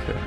Okay.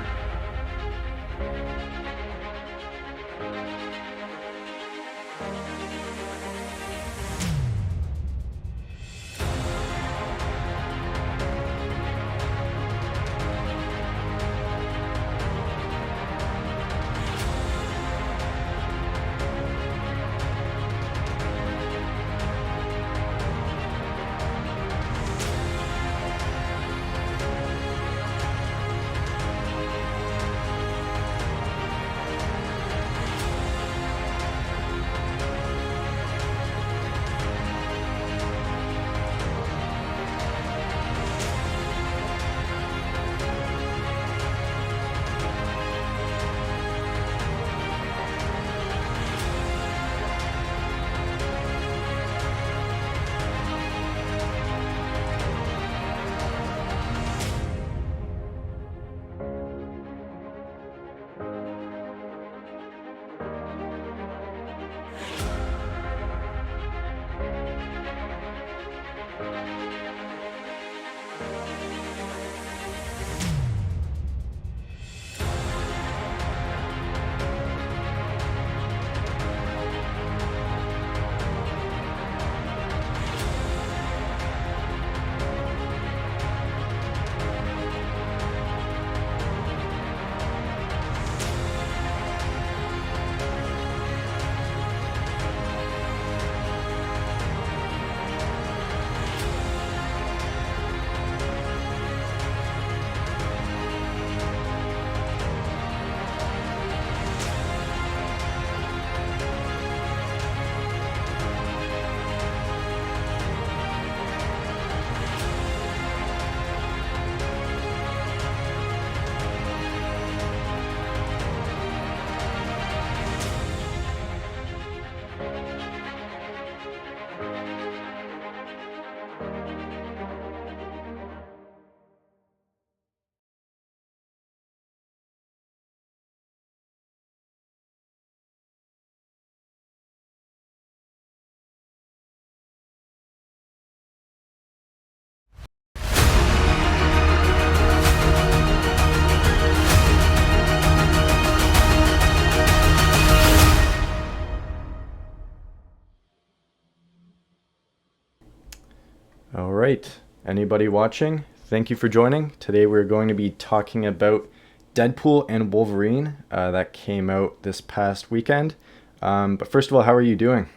All right. Anybody watching? Thank you for joining. Today we're going to be talking about Deadpool and Wolverine that came out this past weekend. But first of all, how are you doing?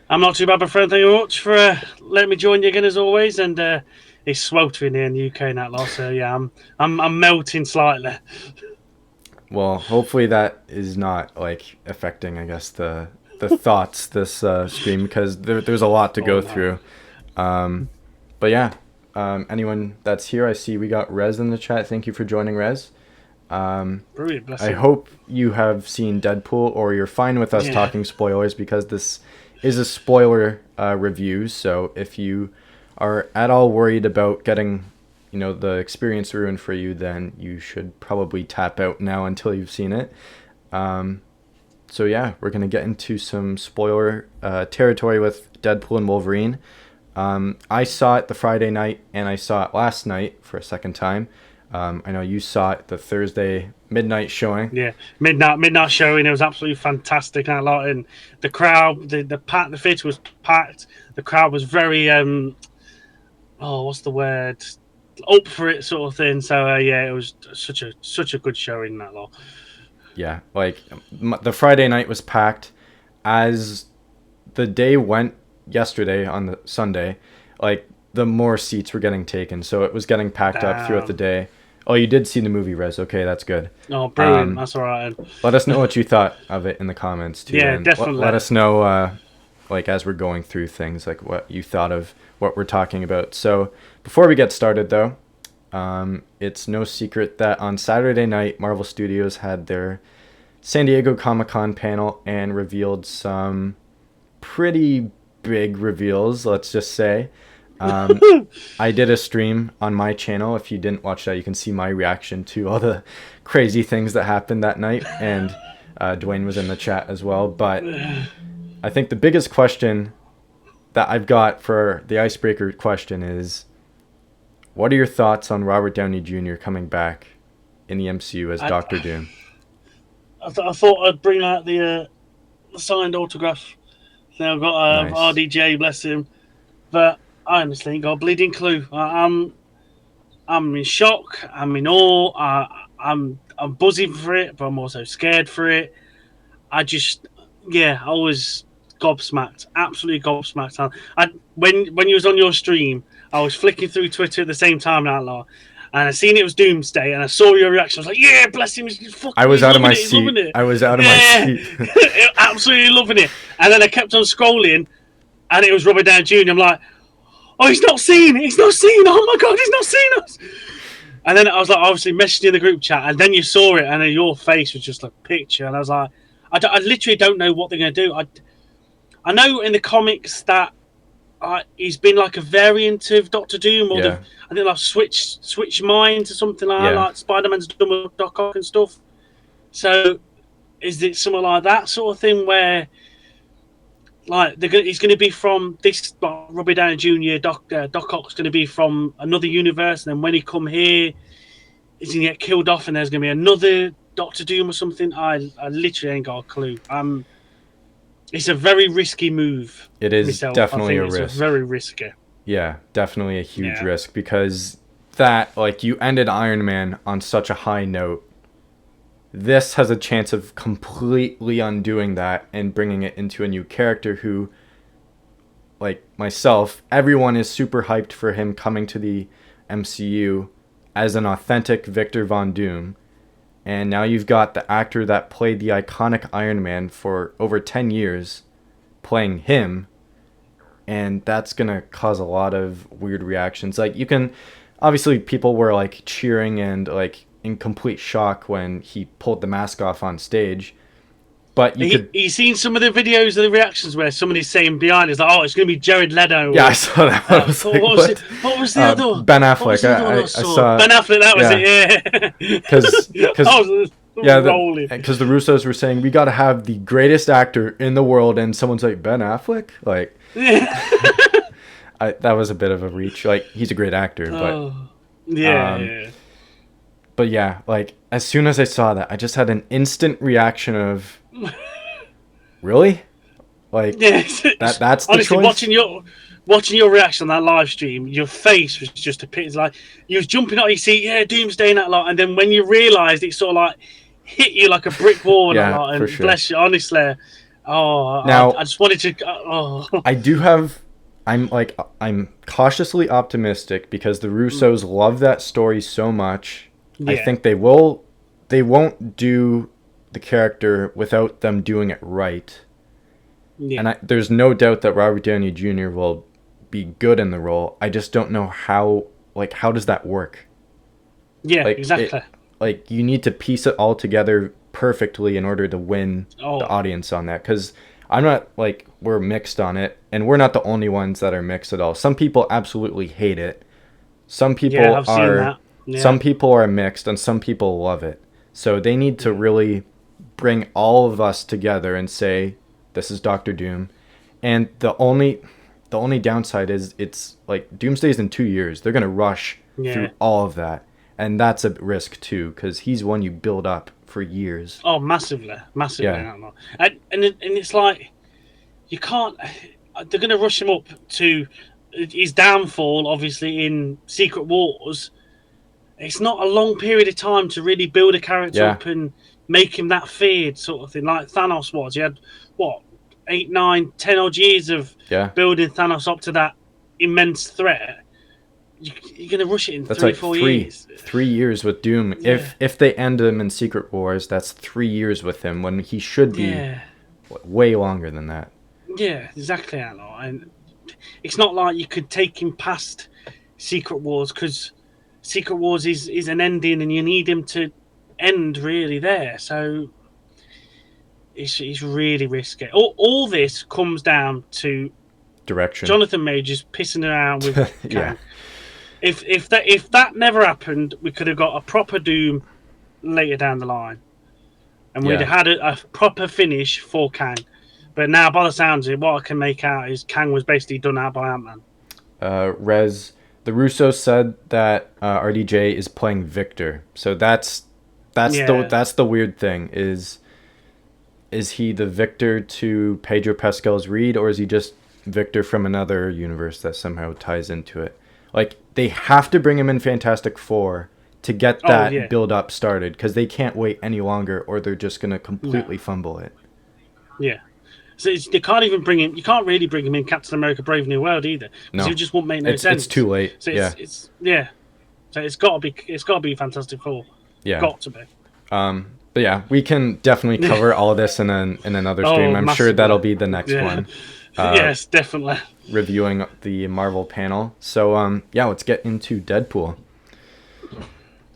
I'm not too bad, my friend. Thank you very much for letting me join you again as always. And it's sweltering here in the UK now, lot. So yeah, I'm melting slightly. Well, hopefully that is not like affecting, I guess, the thoughts this stream, because there's a lot to go through. But yeah, anyone that's here, I see we got Rez in the chat. Thank you for joining, Rez. Brilliant, bless I you. hope you have seen Deadpool, or you're fine with us talking spoilers, because this is a spoiler review. So if you are at all worried about getting, the experience ruined for you, then you should probably tap out now until you've seen it. So yeah, we're gonna get into some spoiler territory with Deadpool and Wolverine. I saw it the Friday night, and I saw it last night for a second time. I know you saw it the Thursday midnight showing. Yeah, midnight showing. It was absolutely fantastic. And the crowd, the theatre was packed. The crowd was very what's the word? Up for it, sort of thing. So yeah, it was such a good showing, that lot. Yeah, like the Friday night was packed. As the day went yesterday on the Sunday, like the more seats were getting taken, so it was getting packed up throughout the day. Oh, you did see the movie, Rez. Okay, that's good. Oh, brilliant. That's all right. Let us know what you thought of it in the comments too. Yeah, and definitely. Let us know, like as we're going through things, like what you thought of what we're talking about. So before we get started, though, it's no secret that on Saturday night, Marvel Studios had their San Diego Comic-Con panel and revealed some pretty big reveals, let's just say. I did a stream on my channel. If you didn't watch that, you can see my reaction to all the crazy things that happened that night. And Dwayne was in the chat as well. But I think the biggest question that I've got for the icebreaker question is, what are your thoughts on Robert Downey Jr. coming back in the MCU as Doctor Doom? I thought I'd bring out the signed autograph. Now I've got Nice. RDJ, bless him, but I honestly ain't got a bleeding clue. I'm in shock. I'm in awe. I'm buzzing for it, but I'm also scared for it. I was gobsmacked, absolutely gobsmacked. When you was on your stream, I was flicking through Twitter at the same time, Outlaw, and I seen it was Doomsday, and I saw your reaction. I was like, "Yeah, bless him." I was out of my seat. I was out of my seat. Absolutely loving it. And then I kept on scrolling, and it was Robert Downey Jr. I'm like, "Oh, he's not seen it. He's not seen. Oh my God, he's not seen us." And then I was like, obviously messaging in the group chat, and then you saw it, and then your face was just like a picture, and I was like, I literally don't know what they're going to do. I know in the comics that he's been like a variant of Doctor Doom, or I think like switch minds or something like that, like Spider-Man's done with Doc Ock and stuff. So is it something like that sort of thing where like he's going to be from this Robert Downey Jr. Doc Ock's going to be from another universe, and then when he come here, he's going to get killed off, and there's going to be another Doctor Doom or something. I literally ain't got a clue. It's a very risky move. It is definitely a risk. It's very risky. Yeah, definitely a huge risk, because that, like, you ended Iron Man on such a high note. This has a chance of completely undoing that and bringing it into a new character who, like myself, everyone is super hyped for him coming to the MCU as an authentic Victor Von Doom. And now you've got the actor that played the iconic Iron Man for over 10 years playing him. And that's going to cause a lot of weird reactions. Like, you can... Obviously, people were, like, cheering and, like, in complete shock when he pulled the mask off on stage. But you seen some of the videos of the reactions where somebody's saying behind is like, "Oh, it's going to be Jared Leto." Yeah, I saw that. I was like, what was the other one? Ben Affleck. I saw Ben Affleck. That was it. Yeah. Because the Russos were saying we got to have the greatest actor in the world, and someone's like, Ben Affleck, like. That was a bit of a reach. Like, he's a great actor, but But yeah, like, as soon as I saw that, I just had an instant reaction of, really? Like, that's the honestly, choice? watching your reaction on that live stream, your face was just a pit. It's like, you was jumping out, you see, Doomsday and that lot, and then when you realised, it sort of like hit you like a brick wall and that lot, and bless you, honestly. Now, I just wanted to, I do have... I'm cautiously optimistic because the Russos love that story so much. Yeah. I think they won't do the character without them doing it right. Yeah. And there's no doubt that Robert Downey Jr. will be good in the role. I just don't know how does that work? Yeah, exactly. You need to piece it all together perfectly in order to win the audience on that, because I'm not, we're mixed on it, and we're not the only ones that are mixed at all. Some people absolutely hate it. Some people some people are mixed, and some people love it. So they need to really bring all of us together and say, this is Doctor Doom. And the only downside is it's like Doomsday's in 2 years. They're going to rush through all of that. And that's a risk too, because he's one you build up for years. Oh, massively. Yeah. And it's like, you can't... They're going to rush him up to his downfall, obviously, in Secret Wars. It's not a long period of time to really build a character up and make him that feared sort of thing, like Thanos was. He had, 8, 9, 10 odd years of building Thanos up to that immense threat. You're going to rush it in 3-4 years. 3 years with Doom. Yeah. If they end him in Secret Wars, that's 3 years with him when he should be way longer than that. Yeah, exactly. And it's not like you could take him past Secret Wars, because Secret Wars is an ending, and you need him to end really there. So it's really risky. All this comes down to direction. Jonathan Majors pissing around with Kang. If that never happened, we could have got a proper Doom later down the line, and we'd have had a proper finish for Kang. But now, by the sounds of it, what I can make out is Kang was basically done out by Ant-Man. The Russos said that RDJ is playing Victor, so that's that's the weird thing is he the Victor to Pedro Pascal's Reed, or is he just Victor from another universe that somehow ties into it? Like, they have to bring him in Fantastic Four to get that build up started, because they can't wait any longer, or they're just gonna completely fumble it. Yeah. So they can't even bring him. You can't really bring him in Captain America: Brave New World either, because it just won't make no sense. It's too late. So So it's got to be Fantastic Four. Yeah. Got to be. But yeah, we can definitely cover all of this in another stream. I'm sure that'll be the next one. Yes, definitely. Reviewing the Marvel panel. So let's get into Deadpool.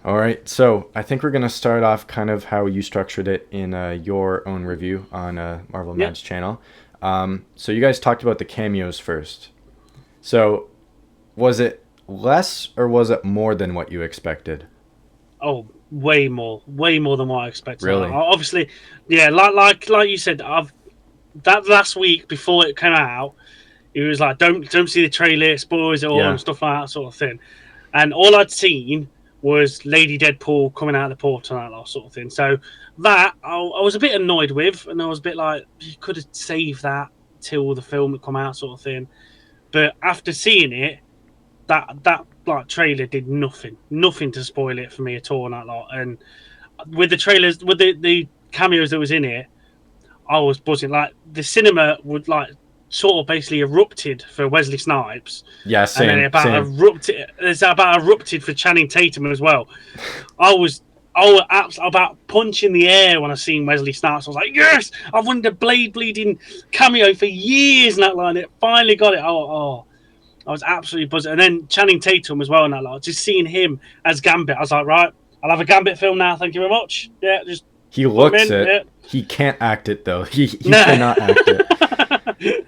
All right, so I think we're going to start off kind of how you structured it in your own review on Marvel Mad's channel. So you guys talked about the cameos first. So was it less or was it more than what you expected? Oh, way more than what I expected. Really? Obviously, yeah, like you said, that last week before it came out, it was like, don't see the trailer, spoilers it all and stuff like that sort of thing. And all I'd seen was Lady Deadpool coming out of the portal and that sort of thing. So that I was a bit annoyed with, and I was a bit like, you could have saved that till the film had come out sort of thing. But after seeing it, that like trailer did nothing to spoil it for me at all and that lot. And with the trailers, with the cameos that was in it, I was buzzing. Like, the cinema would like sort of basically erupted for Wesley Snipes. Yeah, same. And then it's about erupted for Channing Tatum as well. I was about punching the air when I seen Wesley Snipes. I was like, yes, I've wanted a blade bleeding cameo for years, and that line, it finally got it. I was absolutely buzzing. And then Channing Tatum as well in that line. Just seeing him as Gambit, I was like, right, I'll have a Gambit film now. Thank you very much. Yeah, just he looks it. Yeah. He can't act it though. He cannot act it.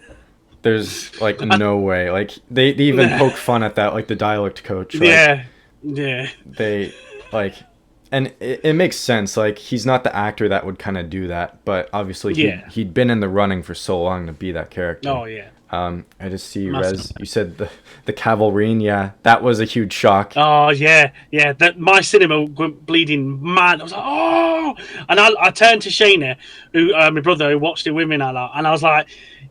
There's like no way. Like they even poke fun at that, like the dialect coach. Like, yeah. They like, and it makes sense. Like, he's not the actor that would kind of do that, but obviously he'd been in the running for so long to be that character. Oh yeah. I just see Rez. You said the Cavalrine. Yeah, that was a huge shock. Oh yeah. That my cinema went bleeding mad. I was like, oh, and I turned to Shayna, who my brother, who watched it with me now, and I was like,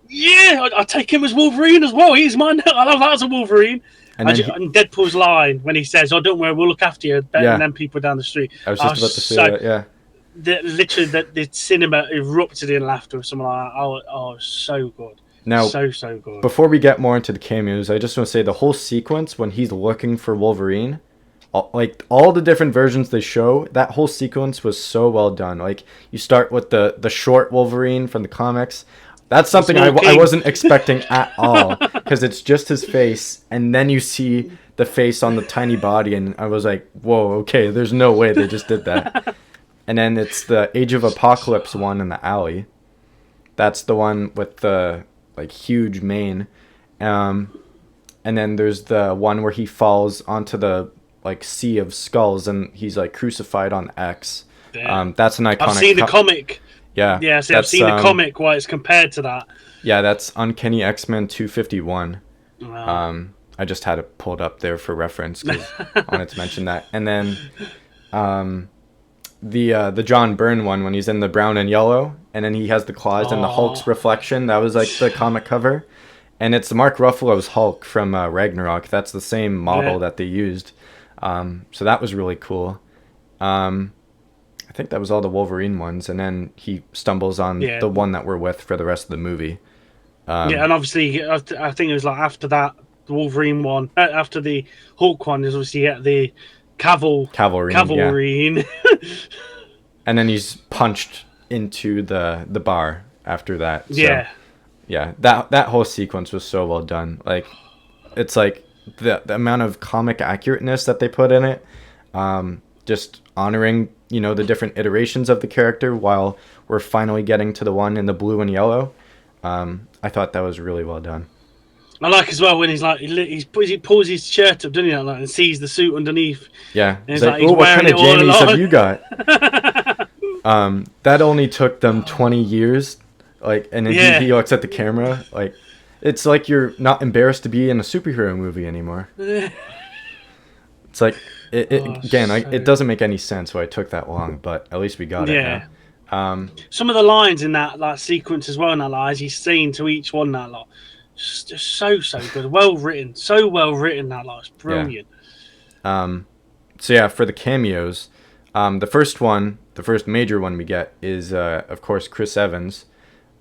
yeah, I take him as Wolverine as well. He's mine. I love that as a Wolverine. And Deadpool's line when he says, "Oh, don't worry, we'll look after you," better than people down the street. I was just about to say that. Yeah. The cinema erupted in laughter with someone like that. Oh, so good. Now, so good. Before we get more into the cameos, I just want to say the whole sequence when he's looking for Wolverine, all the different versions they show, that whole sequence was so well done. Like, you start with the short Wolverine from the comics. That's something I wasn't expecting at all, because it's just his face, and then you see the face on the tiny body, and I was like, whoa, okay, there's no way they just did that. And then it's the Age of Apocalypse one in the alley. That's the one with the like huge mane. And then there's the one where he falls onto the like sea of skulls, and he's like crucified on X. That's an iconic. I've seen the comic. Yeah. Yeah, see, I've seen the comic where it's compared to that. Yeah, that's Uncanny X-Men 251. Wow. I just had it pulled up there for reference because I wanted to mention that. And then the John Byrne one when he's in the brown and yellow, and then he has the claws and the Hulk's reflection. That was like the comic cover. And it's Mark Ruffalo's Hulk from Ragnarok. That's the same model that they used. So that was really cool. I think that was all the Wolverine ones, and then he stumbles on the one that we're with for the rest of the movie. And obviously, I think it was like after that, the Wolverine one, after the Hulk one, is obviously the Cavalrine. Yeah. And then he's punched into the bar after that. So, yeah, that whole sequence was so well done. Like, it's like the amount of comic accurateness that they put in it, just honoring, the different iterations of the character while we're finally getting to the one in the blue and yellow. I thought that was really well done. I like as well when he's like he pulls his shirt up, doesn't he, and sees the suit underneath. Yeah, he's like, "Oh, what kind of jammies have you got?" That only took them 20 years. Like, and then he looks at the camera, like, it's like you're not embarrassed to be in a superhero movie anymore. It's like again, it So... doesn't make any sense why it took that long, but at least we got it now. Some of the lines in that sequence as well, now, like, as he's saying to each one, that lot, just so good, well written, so well written. That lot, it's brilliant. So yeah, for the cameos, the first major one we get is of course Chris Evans.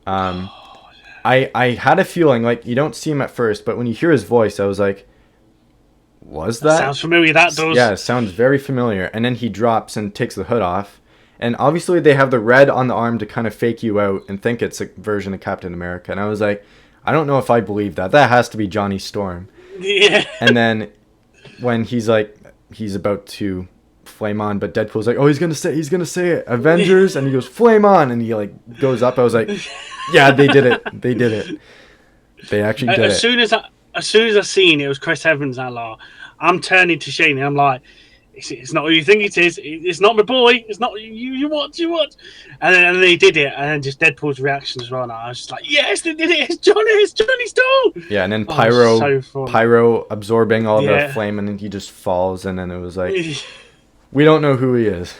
I had a feeling, like, you don't see him at first, but when you hear his voice, I was like, was that? Sounds familiar. That does. Yeah, it sounds very familiar. And then he drops and takes the hood off. And obviously they have the red on the arm to kind of fake you out and think it's a version of Captain America. And I was like, I don't know if I believe that. That has to be Johnny Storm. Yeah. And then when he's about to flame on, but Deadpool's like, oh, he's gonna say it, Avengers, and he goes, flame on, and he like goes up. I was like, yeah, they did it. They actually did it. As soon as I seen it was Chris Evans, I'm turning to Shane and I'm like, it's not who you think it is. It's not my boy. It's not you. Watch. And then they did it, and then just Deadpool's reaction as well. And I was just like, yes, they did it. It's Johnny Storm. Yeah, and then Pyro absorbing all the flame, and then he just falls, and then it was like, we don't know who he is.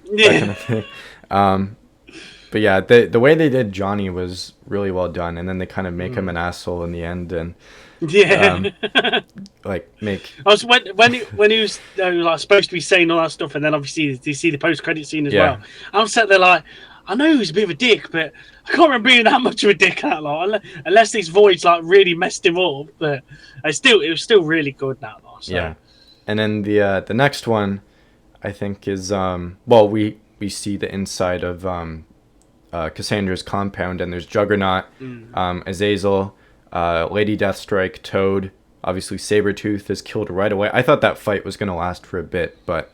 Yeah. That kind of thing. But yeah, the way they did Johnny was really well done, and then they kind of make him an asshole in the end, and like make. I was when he was like supposed to be saying all that stuff, and then obviously you see the post credit scene as well. I'm sat there like, I know he's a bit of a dick, but I can't remember being that much of a dick that lot, unless these voids like really messed him up. But it was still really good that lot. So. Yeah, and then the next one, I think is we see the inside of Cassandra's compound, and there's Juggernaut, Azazel, Lady Deathstrike, Toad, obviously Sabretooth is killed right away. I thought that fight was going to last for a bit, but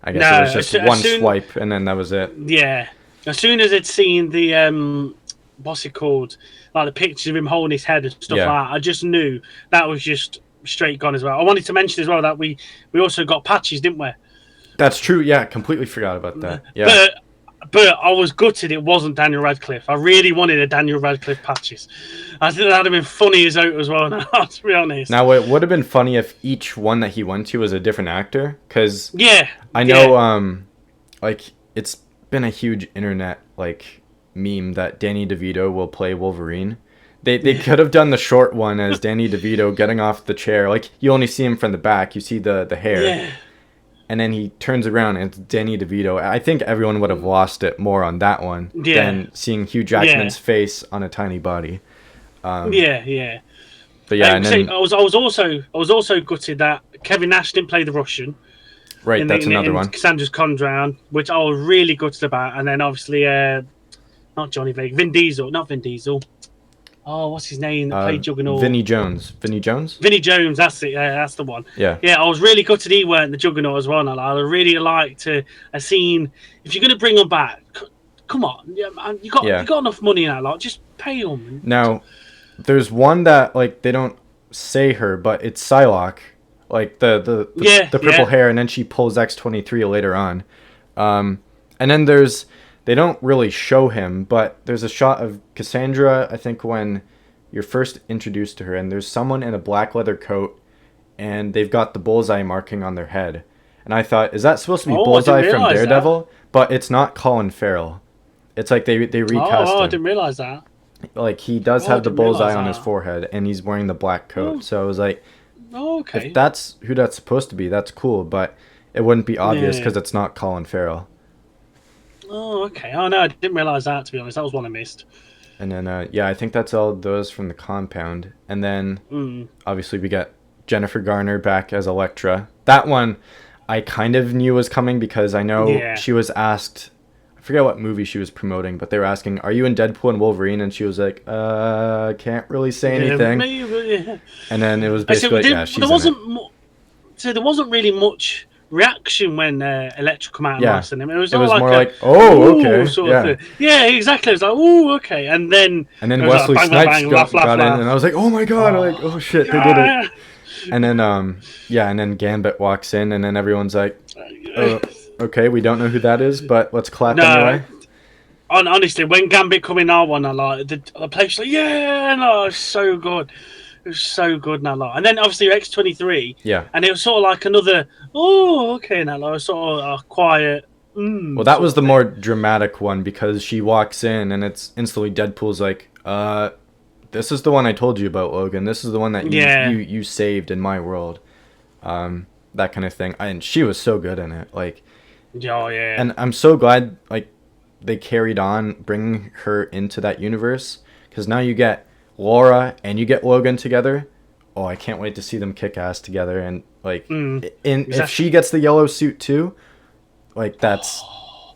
I guess it was just one swipe, and then that was it. Yeah. As soon as I'd seen the, what's it called? Like the pictures of him holding his head and stuff like that, I just knew that was just straight gone as well. I wanted to mention as well that we also got patches, didn't we? That's true, yeah. Completely forgot about that. Yeah. But I was gutted it wasn't Daniel Radcliffe. I really wanted a Daniel Radcliffe patches. I think that'd have been funny as out as well, now, to be honest. Now, it would have been funny if each one that he went to was a different actor, because I know like, it's been a huge internet like meme that Danny DeVito will play Wolverine. They could have done the short one as Danny DeVito getting off the chair. Like, you only see him from the back. You see the hair. Yeah. And then he turns around and it's Danny DeVito. I think everyone would have lost it more on that one than seeing Hugh Jackman's face on a tiny body. But yeah, and then, I was also gutted that Kevin Nash didn't play the Russian. Right, that's another one. Cassandra's Conround, which I was really gutted about, and then obviously not Johnny Vegas, Vin Diesel. Oh, what's his name? That played Juggernaut. Vinny Jones. Vinny Jones, that's it. That's the one. Yeah. Yeah, I was really gutted he weren't the Juggernaut as well. I really like to have seen, if you're going to bring them back, come on. You got enough money in that lot. Just pay them. Now, there's one that, like, they don't say her, but it's Psylocke. Like, the purple hair, and then she pulls X-23 later on. And then they don't really show him, but there's a shot of Cassandra, I think, when you're first introduced to her, and there's someone in a black leather coat, and they've got the bullseye marking on their head. And I thought, is that supposed to be Bullseye from Daredevil? But it's not Colin Farrell. It's like they recast him. I didn't realize that. Like, he does have the bullseye on his forehead, and he's wearing the black coat. So I was like, if that's who that's supposed to be, that's cool, but it wouldn't be obvious because it's not Colin Farrell. Oh, okay. Oh, no, I didn't realize that, to be honest. That was one I missed. And then, I think that's all those from the compound. And then, obviously, we got Jennifer Garner back as Elektra. That one, I kind of knew was coming because I know she was asked, I forget what movie she was promoting, but they were asking, are you in Deadpool and Wolverine? And she was like, can't really say anything. Maybe. And then it was basically, she's in it. So there wasn't really much reaction when Elektra come out and asked him. It was like more like, oh, okay. Sort of thing. Yeah, exactly. It was like, oh, okay. And then Wesley like, Snipes got in, and I was like, oh my god, oh shit, they did it. And then, and then Gambit walks in, and then everyone's like, okay, we don't know who that is, but let's clap anyway. Honestly, when Gambit come in, I like the place like, it's so good. It was so good in that lot. And then obviously X-23. Yeah. And it was sort of like another, oh, okay, in that lot. It was sort of a quiet, Well, that was the more dramatic one because she walks in and it's instantly Deadpool's like, this is the one I told you about, Logan. This is the one that you saved in my world. That kind of thing. And she was so good in it. Like, oh, yeah. And I'm so glad, like, they carried on bringing her into that universe. Because now you get Laura and you get Logan together. Oh, I can't wait to see them kick ass together. And, like, if she gets the yellow suit, too, like, that's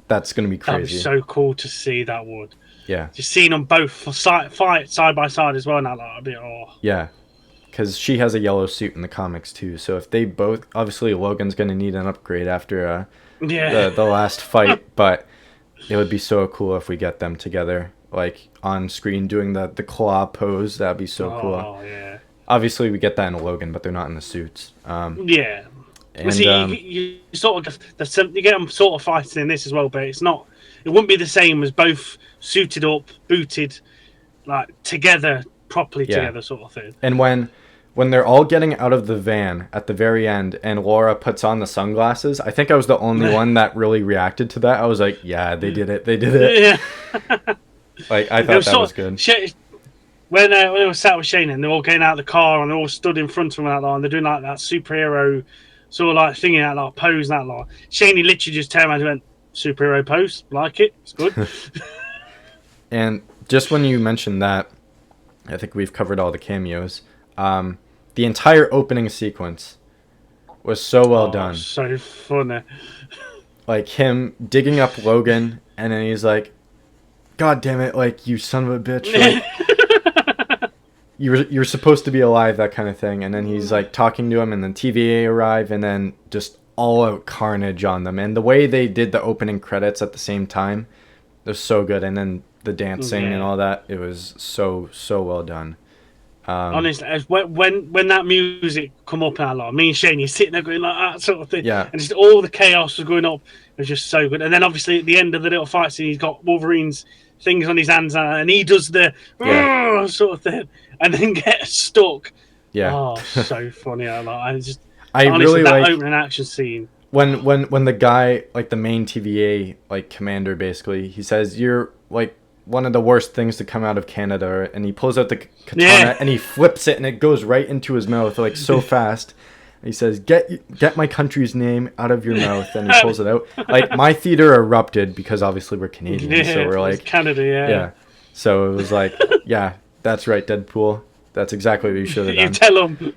going to be crazy. That'd be so cool to see, that would. Yeah. Just seeing them both fight side by side as well now. Like, I'd be, Yeah. Because she has a yellow suit in the comics, too. So if they both... Obviously, Logan's going to need an upgrade after the last fight. But it would be so cool if we get them together, like, on screen doing the claw pose. That'd be so cool. Oh, yeah. Obviously, we get that in Logan, but they're not in the suits. Yeah. And, see, you sort of you get them sort of fighting in this as well, but it's not. It wouldn't be the same as both suited up, booted, like together, properly together, sort of thing. And when they're all getting out of the van at the very end, and Laura puts on the sunglasses, I think I was the only one that really reacted to that. I was like, "Yeah, they did it. They did it." Yeah. Like I thought that was good. When they were sat with Shane and they're all getting out of the car and they're all stood in front of him and they're doing like that superhero sort of like thingy, that like pose, that like Shaney literally just turned around and went, superhero pose, like it, it's good. And just when you mentioned that, I think we've covered all the cameos. The entire opening sequence was so well done. So funny. Like him digging up Logan, and then he's like, "God damn it! Like you son of a bitch! Like, you're supposed to be alive," that kind of thing. And then he's like talking to him, and then TVA arrive, and then just all out carnage on them. And the way they did the opening credits at the same time, they're so good. And then the dancing and all that, it was so well done. Honestly, when that music come up out, like me and Shane, you're sitting there going like that sort of thing, and just all the chaos was going up. It was just so good. And then obviously at the end of the little fight scene, he's got Wolverine's things on his hands, and he does the sort of thing, and then gets stuck. Yeah. Oh, so funny! I honestly, really that like opening action scene. When the guy, like the main TVA like commander, basically, he says, "You're like one of the worst things to come out of Canada," and he pulls out the katana and he flips it and it goes right into his mouth like so fast. And he says, "Get my country's name out of your mouth," and he pulls it out. Like my theater erupted because obviously we're Canadian, so we're like Canada, yeah. So it was like, yeah, that's right, Deadpool. That's exactly what you should have done. You tell him.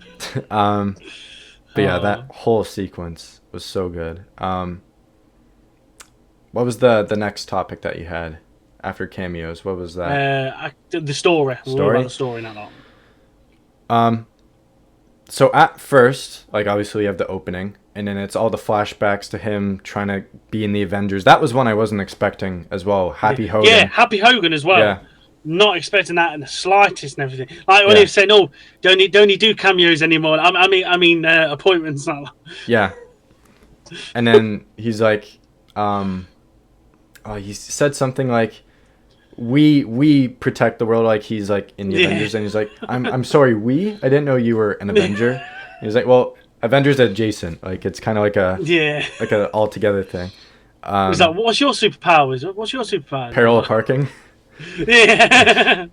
But yeah, that whole sequence was so good. What was the next topic that you had after cameos? What was that? The story. What about the story now? So at first, like obviously you have the opening, and then it's all the flashbacks to him trying to be in the Avengers. That was one I wasn't expecting as well. Happy Hogan. Yeah, Happy Hogan as well. Yeah. Not expecting that in the slightest and everything. Like when he was saying, "Oh, don't he do cameos anymore?" I mean appointments. Yeah. And then he's like, he said something like, "We protect the world," like he's like in the Avengers, and he's like, "I'm sorry, I didn't know you were an Avenger." And he's like, "Well, Avengers adjacent, like it's kind of like a all together thing." He's like, "What's your superpower? What's your superpower?" Parallel parking. Yeah.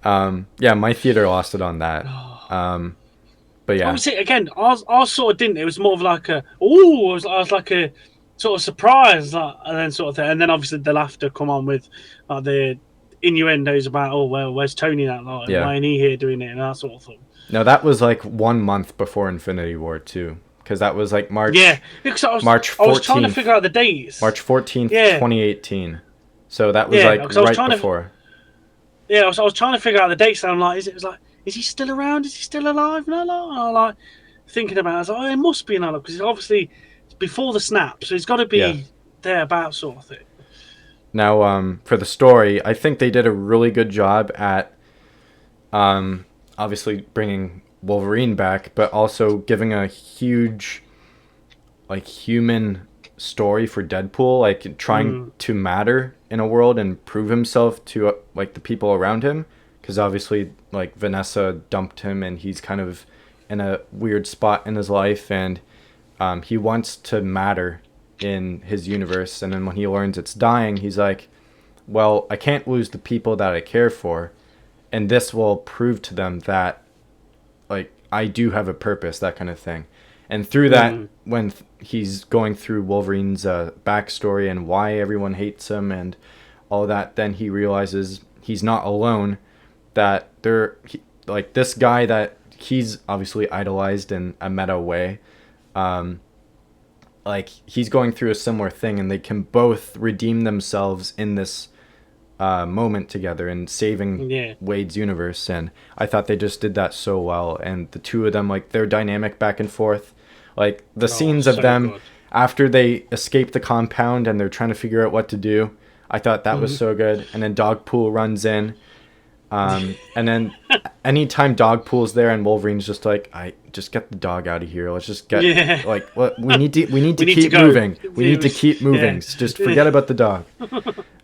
My theater lost it on that. But yeah. Obviously, again, I sort of didn't. It was more of like I was like a sort of surprise, like, and then sort of thing. And then obviously the laughter come on with the innuendos about, "Oh well, where's Tony now? Like, why ain't he here doing it?" and that sort of thing. No, that was like 1 month before Infinity War too, because that was like March. Yeah, because March 14th. I was trying to figure out the dates. March 14th, 2018. So that was like right before. I was trying to figure out the dates, and I'm like, is he still around? Is he still alive? No, I'm like thinking about it. I was like, it must be another, because obviously it's before the snap, so it's got to be thereabouts sort of thing. Now, for the story, I think they did a really good job at obviously bringing Wolverine back, but also giving a huge like human story for Deadpool, like trying to matter in a world and prove himself to like the people around him, because obviously like Vanessa dumped him and he's kind of in a weird spot in his life, and he wants to matter in his universe. And then when he learns it's dying, he's like, well, I can't lose the people that I care for, and this will prove to them that like I do have a purpose, that kind of thing. And through that, when he's going through Wolverine's backstory and why everyone hates him and all that, then he realizes he's not alone, that like this guy that he's obviously idolized in a meta way, like he's going through a similar thing, and they can both redeem themselves in this moment together and saving Wade's universe. And I thought they just did that so well, and the two of them, like their dynamic back and forth, like the scenes of them good. After they escape the compound and they're trying to figure out what to do, I thought that was so good. And then Dogpool runs in, and then anytime Dogpool's there and Wolverine's just like, I just get the dog out of here, let's just get like what we need to keep moving, we need to keep moving, just forget about the dog.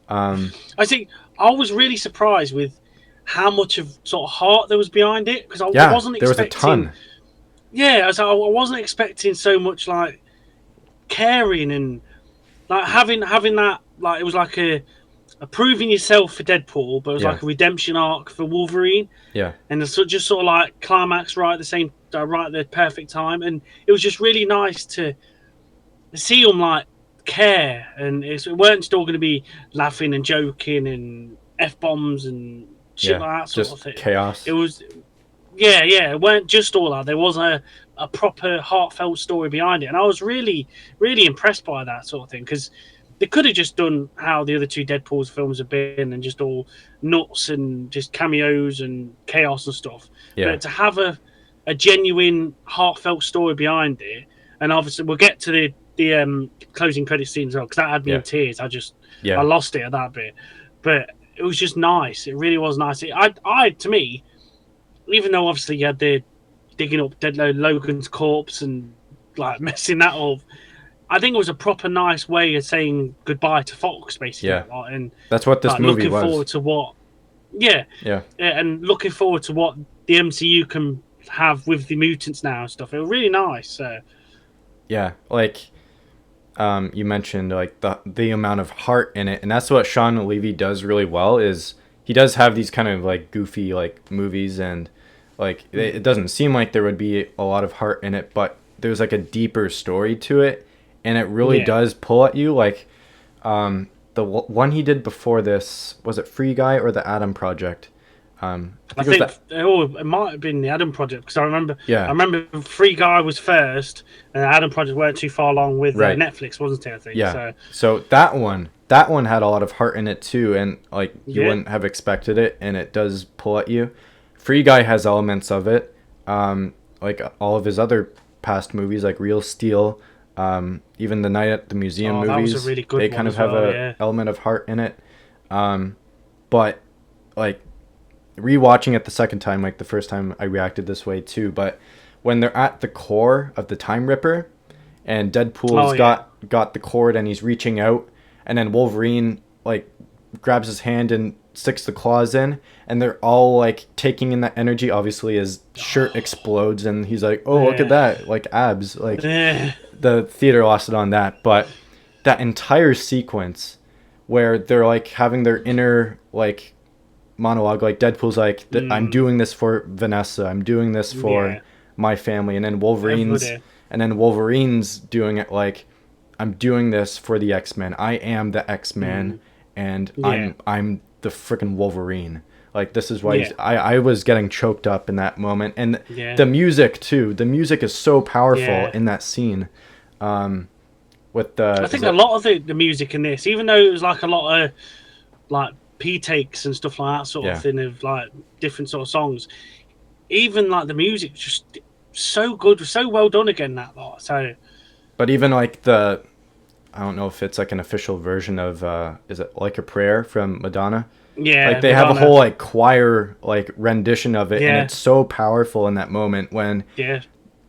I think I was really surprised with how much of sort of heart there was behind it, because I wasn't expecting. There was a ton. Yeah, I wasn't expecting so much like caring and like having that, like it was like a proving yourself for Deadpool, but it was like a redemption arc for Wolverine. Yeah, and it's just sort of like climax right at the perfect time, and it was just really nice to see them like care, and it weren't still going to be laughing and joking and F-bombs and shit like that sort of thing. Chaos. It was, it weren't just all that. There was a proper heartfelt story behind it, and I was really, really impressed by that sort of thing, because they could have just done how the other two Deadpool's films have been, and just all nuts and just cameos and chaos and stuff. Yeah. But to have a genuine heartfelt story behind it, and obviously we'll get to the closing credit scene as well, because that had me in tears. I lost it at that bit, but it was just nice. It really was nice. To me, even though obviously you had the digging up Logan's corpse and like messing that up, I think it was a proper nice way of saying goodbye to Fox, basically. Yeah, and that's what this movie was. Looking forward to what, and looking forward to what the MCU can have with the mutants now and stuff. It was really nice. Yeah, like you mentioned, like the amount of heart in it, and that's what Sean Levy does really well. Is he does have these kind of like goofy like movies, and like it doesn't seem like there would be a lot of heart in it, but there's like a deeper story to it, and it really does pull at you. Like the one he did before this, was it Free Guy or the Adam Project? I think it might have been the Adam Project, because I remember Free Guy was first, and the Adam Project weren't too far along with Netflix, wasn't it? I think. Yeah. So that one had a lot of heart in it too, and like you wouldn't have expected it, and it does pull at you. Free Guy has elements of it, like all of his other past movies, like Real Steel, even the Night at the Museum movies. That was a really good one. They kind of have an element of heart in it, but like rewatching it the second time, like the first time I reacted this way too, but when they're at the core of the Time Ripper and Deadpool's got the cord and he's reaching out, and then Wolverine like grabs his hand and sticks the claws in, and they're all like taking in that energy. Obviously his shirt explodes and he's like, oh, look at that, like abs, like the theater lost it on that. But that entire sequence where they're like having their inner like monologue, like Deadpool's like, I'm doing this for Vanessa, I'm doing this for my family, and then Wolverine's doing it like, I'm doing this for the X-Men, I am the X-Man, and I'm the freaking Wolverine. Like, this is why I was getting choked up in that moment. And the music too, the music is so powerful in that scene. With the, I think a lot of the music in this, even though it was like a lot of like P takes and stuff like that sort of thing, of like different sort of songs, even like the music just so good, so well done again, that lot. So, but even like I don't know if it's like an official version of is it Like a Prayer from Madonna? Yeah, like they have a whole like choir like rendition of it, and it's so powerful in that moment when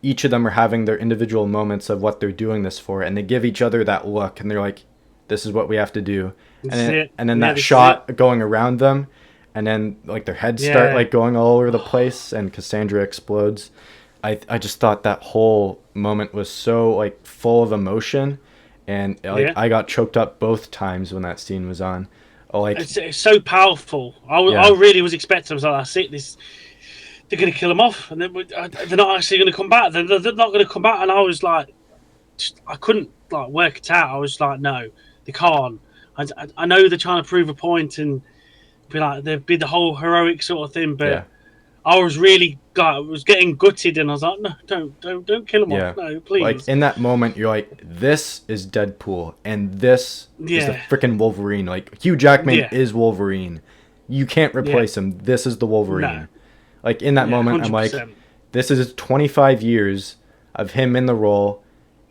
each of them are having their individual moments of what they're doing this for, and they give each other that look, and they're like, this is what we have to do. And then that shot going around them, and then like their heads start Yeah. like going all over the place, and Cassandra explodes. I just thought that whole moment was so like full of emotion, and like Yeah. I got choked up both times when that scene was on. Like It's so powerful. I yeah, really was expecting. I was like, that's it. They're going to kill him off, and they're not actually going to come back. They're not going to come back. And I was like, I couldn't like work it out. I was like, no, they can't. I know they're trying to prove a point and be like, they'd be the whole heroic sort of thing, yeah, but I was really I was getting gutted, and I was like, no, don't kill him yeah. off, no, Like please. in that moment, you're like, this is Deadpool, and this is the Yeah, freaking Wolverine. Like Hugh Jackman yeah, is Wolverine. You can't yeah, replace him. This is the no, Wolverine. Like in that yeah, moment, I'm like, 100%. this is 25 years of him in the role,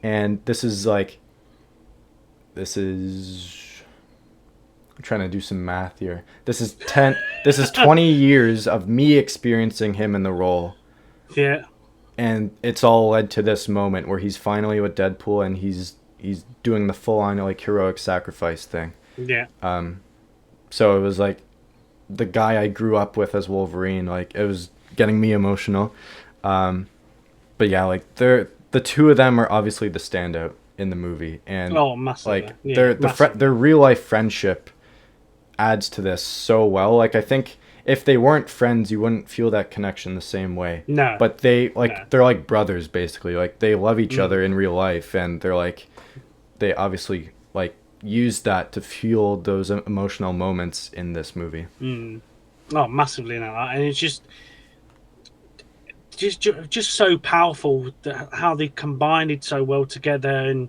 and this is like, this is. I'm trying to do some math here. This is 10. This is 20 years of me experiencing him in the role, Yeah, and it's all led to this moment where he's finally with Deadpool, and he's doing the full on like heroic sacrifice thing. yeah, So it was like the guy I grew up with as Wolverine. Like it was getting me emotional. But yeah, like the two of them are obviously the standout in the movie, and oh, massively, like yeah, massively. their real life friendship adds to this so well. Like I think if they weren't friends, you wouldn't feel that connection the same way. No, But they like no, they're like brothers basically. Like they love each mm, other in real life, and they're like they obviously like use that to fuel those emotional moments in this movie. mm. Oh, massively now, and it's just so powerful how they combined it so well together, and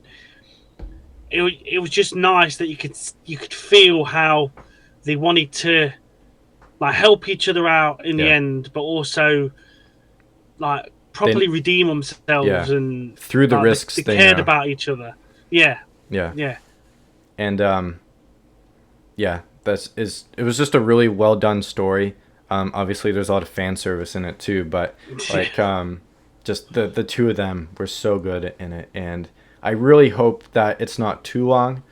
it was just nice that you could feel how they wanted to like help each other out in the Yeah. end, but also like They properly redeem themselves, yeah, and through the like risks they they cared know. about each other. Yeah, Yeah. yeah, And yeah, it was just a really well done story. Obviously there's a lot of fan service in it too, but like just the two of them were so good in it, and I really hope that it's not too long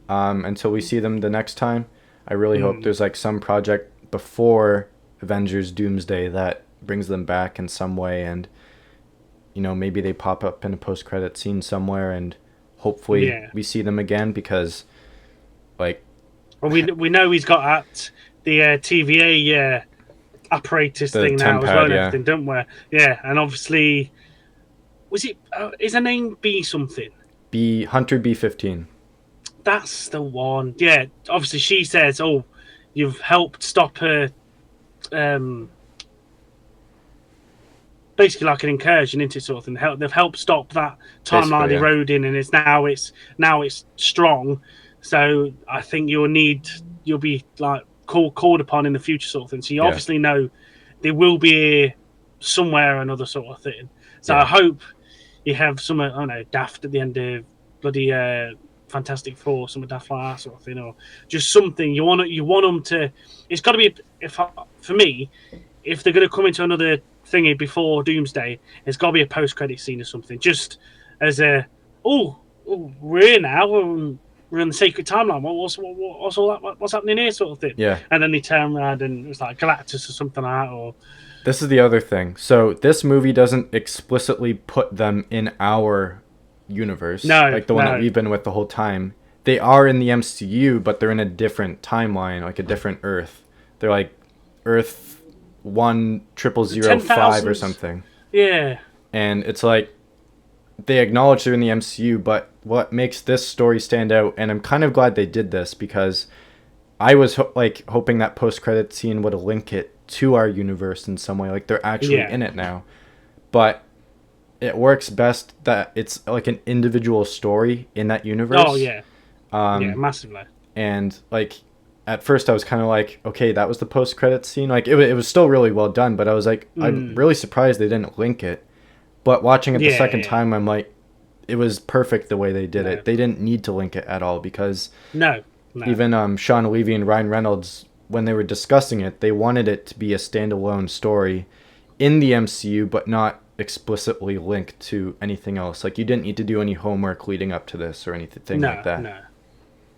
until we see them the next time. I really hope there's like some project before Avengers Doomsday that brings them back in some way, and you know, maybe they pop up in a post credit scene somewhere, and hopefully yeah. we see them again, because like Well, we know he's got at the TVA apparatus the thing now as well, tempad, and yeah. everything, don't we? Yeah, and obviously, was it? Is her name B something? Hunter B-15. That's the one. Yeah, obviously she says, "Oh, you've helped stop her." Basically, like an incursion into sort of thing. They've helped stop that timeline Basically, yeah. eroding, and it's now it's strong. So I think you'll be like called upon in the future, sort of thing. So you Yeah. obviously know there will be here somewhere or another, sort of thing. So Yeah. I hope you have some, I don't know, daft at the end of bloody Fantastic Four, some daft like that sort of thing, or just something you want them to. It's got to be for me, if they're going to come into another thingy before Doomsday, it's got to be a post-credit scene or something, just as a we're here now, we're in the sacred timeline. What's all that? What's happening here, sort of thing. Yeah. And then they turn around and it's like Galactus or something like that, or This is the other thing. So this movie doesn't explicitly put them in our universe, No, like the one no. that we've been with the whole time. They are in the MCU, but they're in a different timeline, like a different Earth. They're like Earth 10005 or 10,000s. something. Yeah, And it's like they acknowledge they're in the MCU, but what makes this story stand out, and I'm kind of glad they did this, because I was hoping that post-credit scene would link it to our universe in some way, like they're actually Yeah. in it now. But it works best that it's like an individual story in that universe. oh yeah, yeah, massively. And like at first I was kind of like, okay, that was the post-credit scene. Like it was still really well done, but I was like, I'm really surprised they didn't link it. But watching it the Yeah, second yeah. time, I'm like, it was perfect the way they did No. it. They didn't need to link it at all, because No. even Sean Levy and Ryan Reynolds, when they were discussing it, they wanted it to be a standalone story in the MCU, but not explicitly linked to anything else. Like you didn't need to do any homework leading up to this or anything like that. No.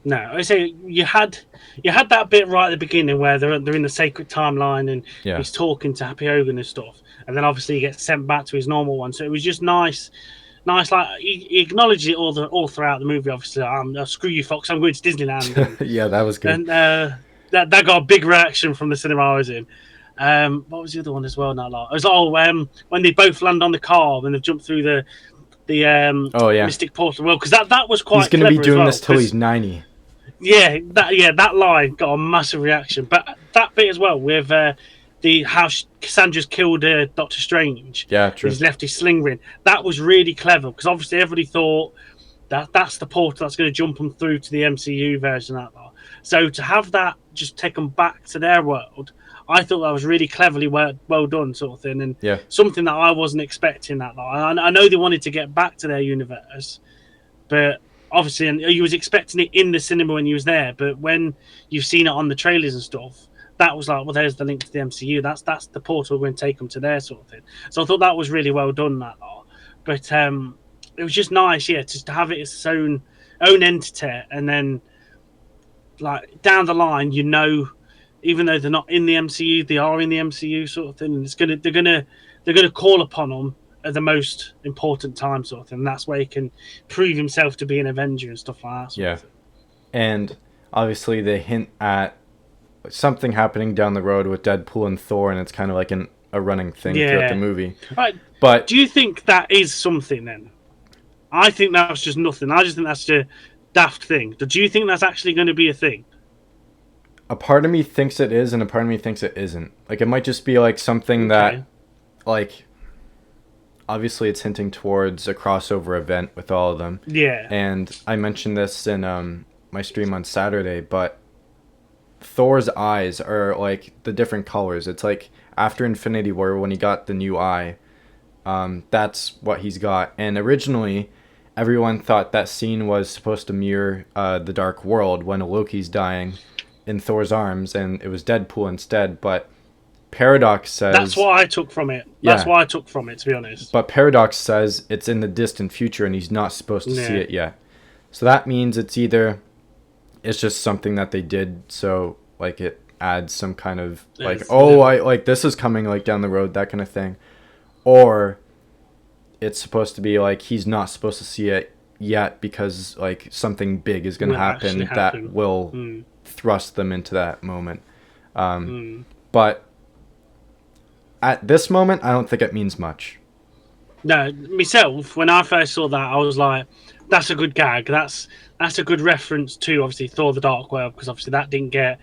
No, I say you had that bit right at the beginning where they're in the sacred timeline and Yeah. he's talking to Happy Hogan and stuff, and then obviously he gets sent back to his normal one. So it was just nice. Like he acknowledged it all throughout the movie. Obviously, screw you, Fox. I'm going to Disneyland, Yeah, that was good. and that got a big reaction from the cinema I was in. What was the other one as well? Not a lot. It was when they both land on the car and they've jumped through the Oh yeah. Mystic Portal. Well, because that was He's quite going to be clever as doing well. this till he's 90. That line got a massive reaction. But that bit as well with how Cassandra's killed Doctor Strange. Yeah, true. He's left his sling ring. That was really clever because obviously everybody thought that's the portal that's going to jump them through to the MCU version of that lot. So to have that just take them back to their world, I thought that was really cleverly well done, sort of thing, and Yeah. something that I wasn't expecting that lot. I know they wanted to get back to their universe, but obviously, and you was expecting it in the cinema when you was there, but when you've seen it on the trailers and stuff, that was like, well, there's the link to the MCU. That's the portal going to take them to their sort of thing. So I thought that was really well done, that lot. But it was just nice, yeah, just to have it as its own entity, and then like down the line, even though they're not in the MCU, they are in the MCU sort of thing, and they're gonna call upon them at the most important time, sort of thing. And that's where he can prove himself to be an Avenger and stuff like that. Yeah. And obviously they hint at something happening down the road with Deadpool and Thor, and it's kind of like a running thing throughout the movie. Right. But do you think that is something then? I think that's just nothing. I just think that's a daft thing. Do you think that's actually going to be a thing? a part of me thinks it is, and a part of me thinks it isn't. Like, it might just be like something that, like, obviously it's hinting towards a crossover event with all of them. Yeah. And I mentioned this in my stream on Saturday, but Thor's eyes are like the different colors. It's like after Infinity War when he got the new eye, that's what he's got. And originally, everyone thought that scene was supposed to mirror the Dark World when Loki's dying in Thor's arms, and it was Deadpool instead. But Paradox says... That's what I took from it. That's what I took from it, to be honest. But Paradox says it's in the distant future, and he's not supposed to see it yet. So that means it's either... It's just something that they did, so like it adds some kind of like, I like this is coming like down the road, that kind of thing. Or it's supposed to be like he's not supposed to see it yet because like something big is going to happen that will thrust them into that moment. But at this moment, I don't think it means much. No, myself, when I first saw that, I was like, that's a good gag. That's a good reference to, obviously, Thor the Dark World, because obviously that didn't get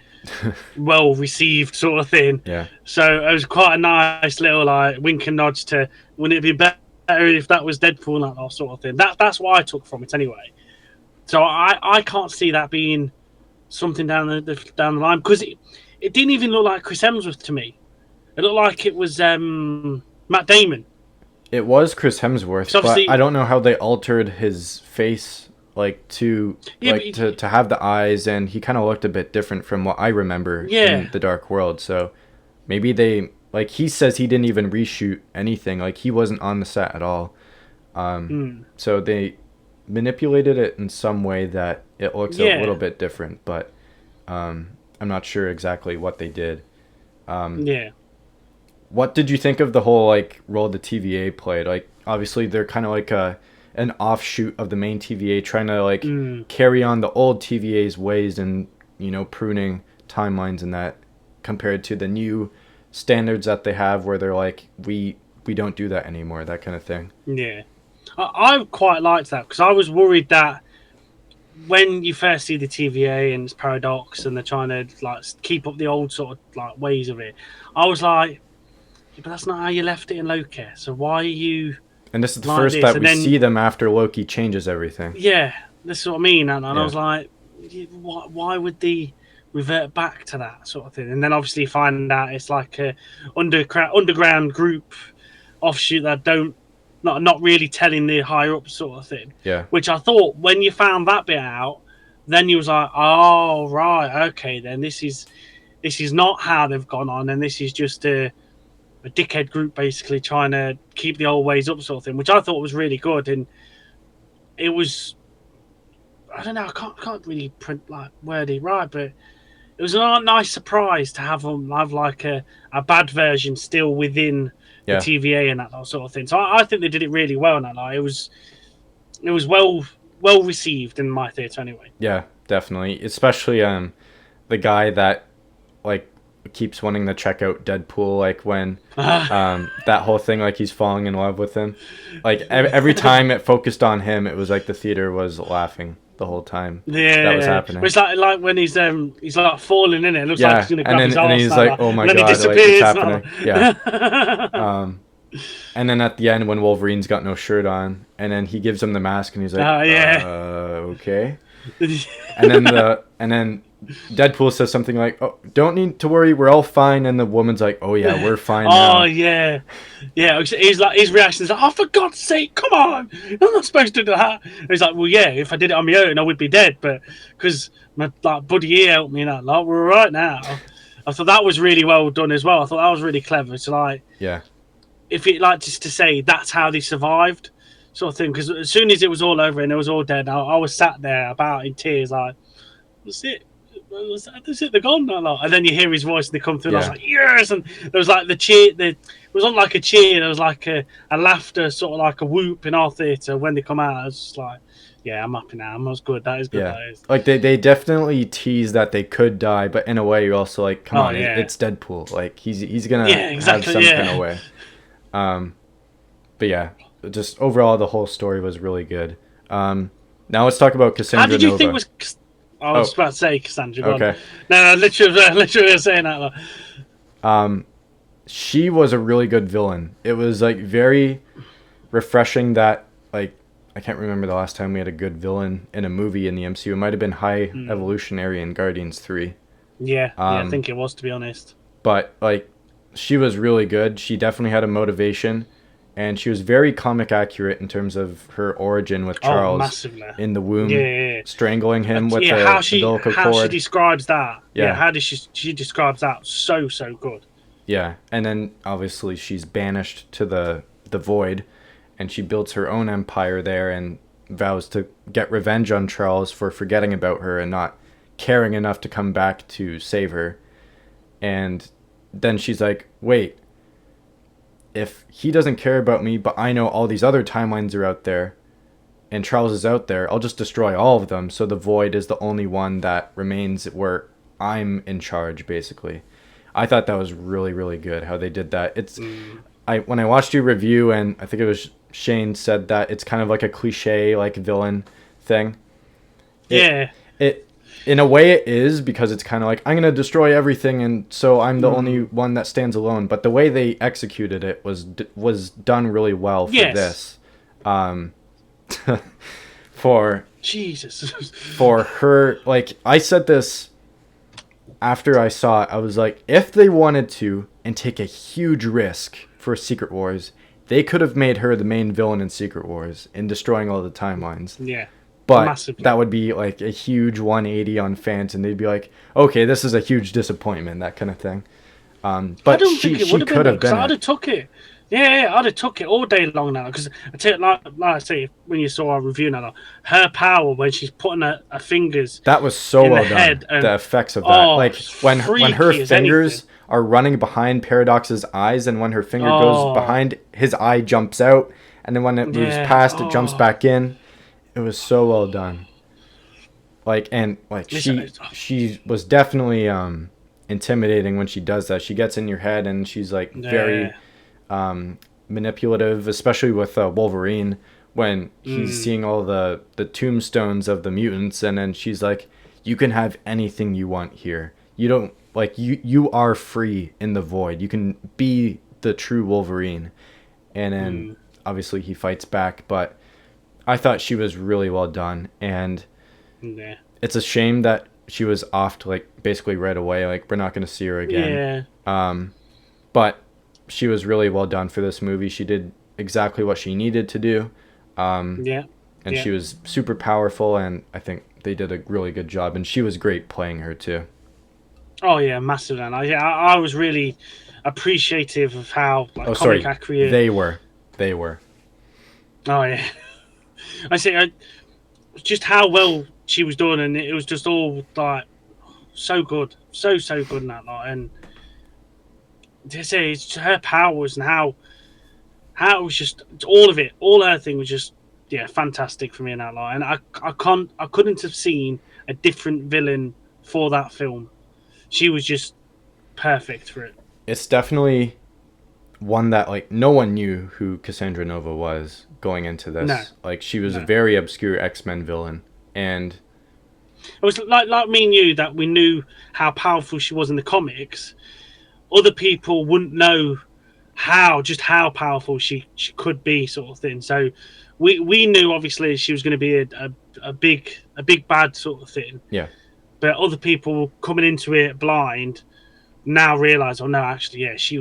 well received sort of thing. Yeah. So it was quite a nice little like wink and nudge to, wouldn't it be better if that was Deadpool and that sort of thing. That's what I took from it anyway. So I can't see that being something down the line, because it didn't even look like Chris Hemsworth to me. It looked like it was Matt Damon. It was Chris Hemsworth, but I don't know how they altered his face, like to have the eyes, and he kind of looked a bit different from what I remember in the Dark World. So maybe they, like, he says he didn't even reshoot anything, like he wasn't on the set at all. So they manipulated it in some way that it looks a little bit different, but I'm not sure exactly what they did. What did you think of the whole like role the TVA played? Like, obviously they're kind of like an offshoot of the main TVA, trying to like carry on the old TVA's ways and, you know, pruning timelines and that, compared to the new standards that they have where they're like, we don't do that anymore, that kind of thing. Yeah, I quite liked that, because I was worried that when you first see the TVA and it's Paradox and they're trying to like keep up the old sort of like ways of it, I was like, but that's not how you left it in Loki. So why are you? And this is the first that we see them after Loki changes everything. Yeah, this is what I mean. And I was like, why would they revert back to that sort of thing? And then obviously find out it's like a underground group offshoot that not really telling the higher up sort of thing. Yeah. Which I thought, when you found that bit out, then you was like, oh right, okay, then this is not how they've gone on, and this is just a dickhead group basically trying to keep the old ways up sort of thing, which I thought was really good. And it was, I don't know. I can't really word it right, but it was a nice surprise to have them have like a bad version still within the Yeah. TVA and that sort of thing. So I think they did it really well. And like, it was well received in my theatre anyway. Yeah, definitely. Especially the guy that like keeps wanting to check out Deadpool, like when that whole thing, like he's falling in love with him. Like every time it focused on him, it was like the theater was laughing the whole time. Yeah, that was happening. But it's like when he's like falling in it. It looks like he's gonna grab his and arse. he's like, oh my and then god, he like it's disappears. happening. Yeah. And then at the end when Wolverine's got no shirt on, and then he gives him the mask, and he's like, okay. and then Deadpool says something like, "Oh, don't need to worry, we're all fine." And the woman's like, "Oh yeah, we're fine now." Oh yeah. He's like, his reaction is like, "Oh, for God's sake, come on! I'm not supposed to do that." And he's like, "Well, yeah, if I did it on my own, I would be dead, but because my buddy here helped me, and that, we're all right now." I thought that was really well done as well. I thought that was really clever. It's like, yeah, if it like just to say that's how they survived, sort of thing. Because as soon as it was all over and it was all dead, I was sat there about in tears, like, "That's it. That's it. They're gone now." And then you hear his voice and they come through. And I was like, "Yes!" And there was like the cheer. It wasn't like a cheer. There was like a laughter, sort of like a whoop in our theatre when they come out. I was just like, "Yeah, I'm happy now. That's good. That is good." yeah. That is. Like they definitely tease that they could die, but in a way you're also like, come on, it's Deadpool. Like he's gonna have some kind of way. But yeah, just overall the whole story was really good. Now let's talk about Cassandra Nova. How did you think was? I was about to say Cassandra. Okay. No, literally saying that. She was a really good villain. It was like very refreshing that like I can't remember the last time we had a good villain in a movie in the MCU. It might have been High Evolutionary in Guardians 3. Yeah, I think it was, to be honest. But like she was really good. She definitely had a motivation. And she was very comic accurate in terms of her origin with Charles in the womb, strangling him with the umbilical cord. How she describes that. Yeah, how does she describes that so good. Yeah, and then obviously she's banished to the void, and she builds her own empire there and vows to get revenge on Charles for forgetting about her and not caring enough to come back to save her. And then she's like, wait, if he doesn't care about me, but I know all these other timelines are out there, and Charles is out there, I'll just destroy all of them, so the void is the only one that remains where I'm in charge, basically. I thought that was really, really good, how they did that. When I watched your review, and I think it was Shane said that it's kind of like a cliche, like, villain thing. It in a way it is, because it's kind of like, I'm going to destroy everything, and so I'm the only one that stands alone. But the way they executed it was done really well for this. For Jesus. For her, like, I said this after I saw it. I was like, if they wanted to and take a huge risk for Secret Wars, they could have made her the main villain in Secret Wars in destroying all the timelines. Yeah. But massively. That would be like a huge 180 on fans, and they'd be like, okay, this is a huge disappointment, that kind of thing. But she could have been. I'd have took it. Yeah, I'd have took it all day long now. Because I tell you, like I say, when you saw our review now, her power when she's putting her fingers. That was so well done. The effects of that, like when her fingers are running behind Paradox's eyes, and when her finger goes behind, his eye jumps out, and then when it moves past, it jumps back in. It was so well done. She was definitely intimidating when she does that. She gets in your head, and she's like very manipulative, especially with Wolverine when he's seeing all the tombstones of the mutants, and then she's like, you can have anything you want here. You don't you are free in the void. You can be the true Wolverine. And then obviously he fights back, but I thought she was really well done, and it's a shame that she was offed like basically right away. Like, we're not going to see her again. But she was really well done for this movie. She did exactly what she needed to do. She was super powerful, and I think they did a really good job, and she was great playing her too. Oh yeah, massive. And I was really appreciative of how comic accurate they were. Oh yeah. I say, just how well she was doing, and it was just all like so good, so good in that lot. And to say it's her powers and how it was just all of it, all her thing was just fantastic for me in that lot. And I couldn't have seen a different villain for that film. She was just perfect for it. It's definitely one that like no one knew who Cassandra Nova was going into this. No. Like she was a very obscure X-Men villain, and it was like me and you that we knew how powerful she was in the comics. Other people wouldn't know how powerful she could be, sort of thing. So we knew obviously she was going to be a big bad sort of thing. Yeah. But other people coming into it blind now realize, oh no, actually, she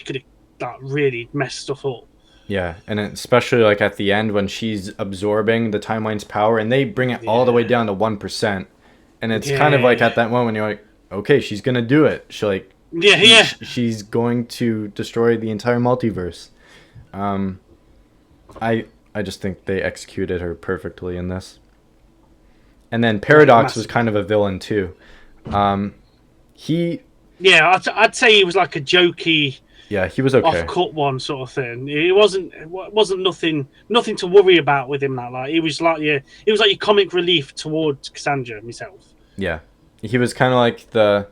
could have like really messed stuff up. Yeah, and especially like at the end when she's absorbing the timeline's power, and they bring it all the way down to 1%, and it's kind of like at that moment you're like, okay, she's gonna do it. She's going to destroy the entire multiverse. I just think they executed her perfectly in this. And then Paradox was kind of a villain too. I'd say he was like a jokey. Yeah, he was okay. Off-cut one sort of thing. It wasn't nothing to worry about with him. That like he was like your comic relief towards Cassandra himself. Yeah, he was kind of like the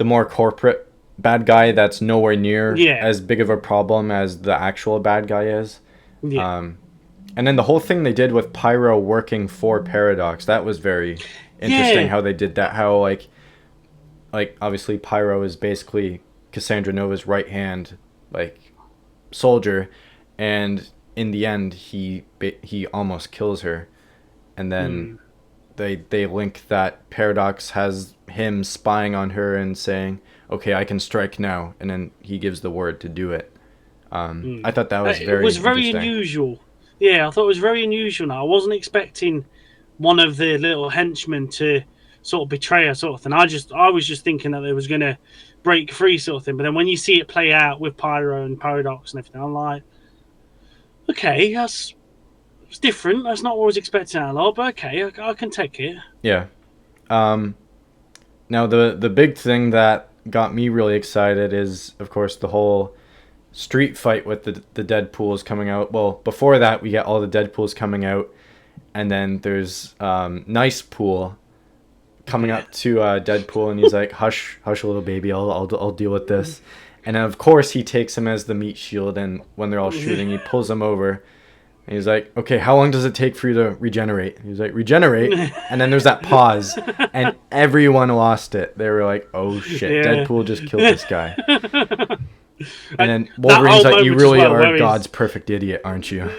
more corporate bad guy that's nowhere near as big of a problem as the actual bad guy is. Yeah. And then the whole thing they did with Pyro working for Paradox, that was very interesting. How they did that. How like obviously Pyro is basically Cassandra Nova's right hand like soldier, and in the end he almost kills her, and then they link that Paradox has him spying on her and saying, okay, I can strike now, and then he gives the word to do it. I thought that was very unusual. I thought it was very unusual. Now I wasn't expecting one of the little henchmen to sort of betray her, sort of thing. I was just thinking that they was gonna break free, sort of thing. But then when you see it play out with Pyro and Paradox and everything, I'm like, okay, it's different. That's not what I was expecting a lot, but okay, I can take it. Yeah. Now the big thing that got me really excited is, of course, the whole street fight with the Deadpools coming out. Well, before that, we get all the Deadpools coming out, and then there's Nice Pool coming up to Deadpool, and he's like, hush a little baby, I'll deal with this. And then of course he takes him as the meat shield, and when they're all shooting, he pulls him over, and he's like, okay, how long does it take for you to regenerate? He's like, regenerate? And then there's that pause, and everyone lost it. They were like, oh shit, Deadpool just killed this guy. And then Wolverine's like, you really are God's perfect idiot, aren't you?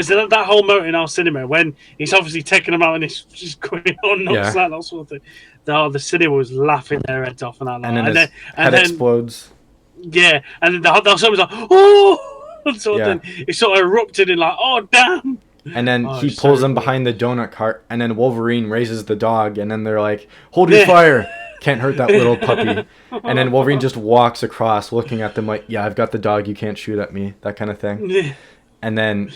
So that whole moment in our cinema when he's obviously taking them out and it's just going on nuts, that sort of thing. The cinema was laughing their heads off and that. And then his head explodes. Yeah, and then the whole cinema was like, oh, sort of thing. It sort of erupted in like, oh damn. And then he pulls him behind the donut cart, and then Wolverine raises the dog, and then they're like, hold your fire. Can't hurt that little puppy. And then Wolverine just walks across looking at them like, yeah, I've got the dog, you can't shoot at me, that kind of thing. And then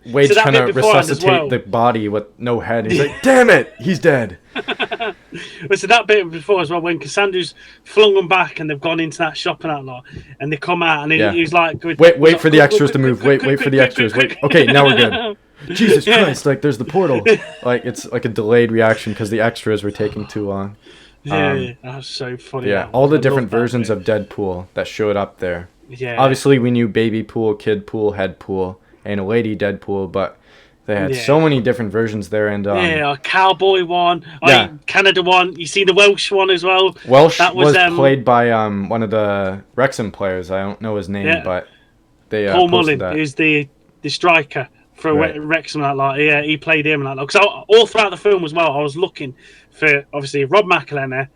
Wade's trying to resuscitate the body with no head. He's like, damn it, he's dead. So that bit before as well, when Cassandra's flung them back and they've gone into that shop and that lot, and they come out and he's like, wait for the extras to move. Wait for the extras. Wait. Okay, now we're good. Jesus Christ, like there's the portal. Like it's like a delayed reaction because the extras were taking too long. That's so funny. Yeah, all the different versions of Deadpool that showed up there. Yeah. Obviously, we knew Baby Pool, Kid Pool, Head Pool, and a Lady Deadpool, but they had so many different versions there. And a cowboy one, Canada one. You see the Welsh one as well. Welsh was played by one of the Wrexham players. I don't know his name, but they Paul Mullin is the striker for Wrexham. Yeah, he played him and that. Because all throughout the film as well, I was looking for obviously Rob McElhenney,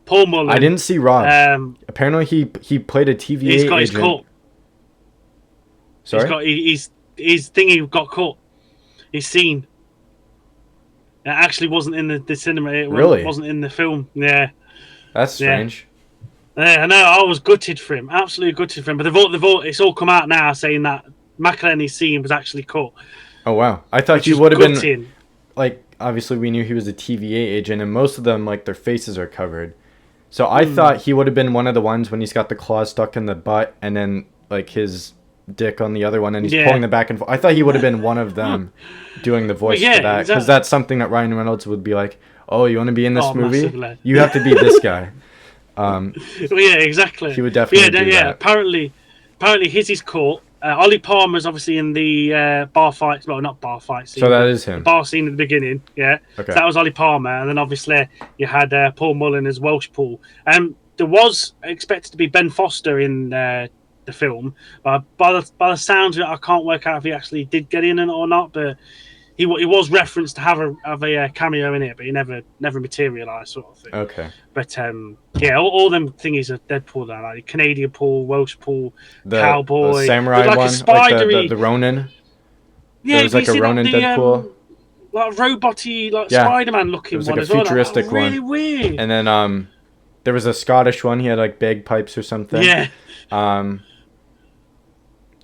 Paul Mullin. I didn't see Rob. Apparently, he played a TVA He's got agent. his cut. Sorry? His thingy got cut. His scene. It actually wasn't in the cinema. It wasn't in the film. Yeah. That's strange. Yeah, I know. I was gutted for him. Absolutely gutted for him. But the vote. It's all come out now saying that McElhenney's scene was actually cut. Oh, wow. I thought you would have been like obviously we knew he was a TVA agent, and most of them, like, their faces are covered. So I thought he would have been one of the ones when he's got the claws stuck in the butt, and then, like, his dick on the other one, and he's pulling them back and forth. I thought he would have been one of them doing the voice for that, because that's something that Ryan Reynolds would be like, oh, you want to be in this movie? Massively. You have to be this guy. Yeah, exactly. He would definitely do that. Apparently his caught. Ollie Palmer's obviously in the bar fights. Well, not bar fight scene. So that is him. The bar scene at the beginning, yeah. Okay. So that was Ollie Palmer, and then obviously you had Paul Mullen as Welsh Paul. There was expected to be Ben Foster in the film, but by the sounds of it, I can't work out if he actually did get in or not. But he was referenced to have a cameo in it, but he never materialised, sort of thing. Okay. But all them thingies are Deadpool now, like Canadian Paul, Welsh Paul, Cowboy, the samurai like one, a spidery, like the Ronin. Yeah, there was like a Ronin Deadpool, like roboty, like Spider-Man looking one as well. It was like a futuristic one, really weird. And then there was a Scottish one. He had like bagpipes or something. Yeah.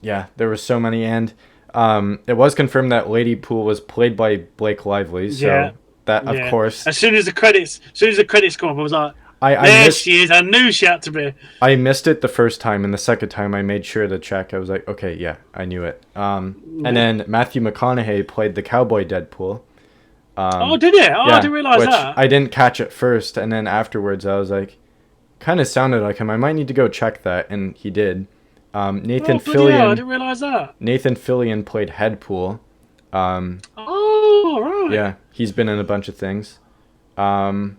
Yeah, there were so many, and it was confirmed that Lady Pool was played by Blake Lively. So that, of course, as soon as the credits come up, I was like, she is. I knew she had to be. I missed it the first time, and the second time I made sure to check. I was like, okay, yeah, I knew it. And then Matthew McConaughey played the cowboy Deadpool. Oh, did it? Oh, I didn't realize that. I didn't catch it first, and then afterwards I was like, kind of sounded like him. I might need to go check that, and he did. Nathan Fillion. I didn't realize that. Nathan Fillion played Headpool. Right. Yeah, he's been in a bunch of things. I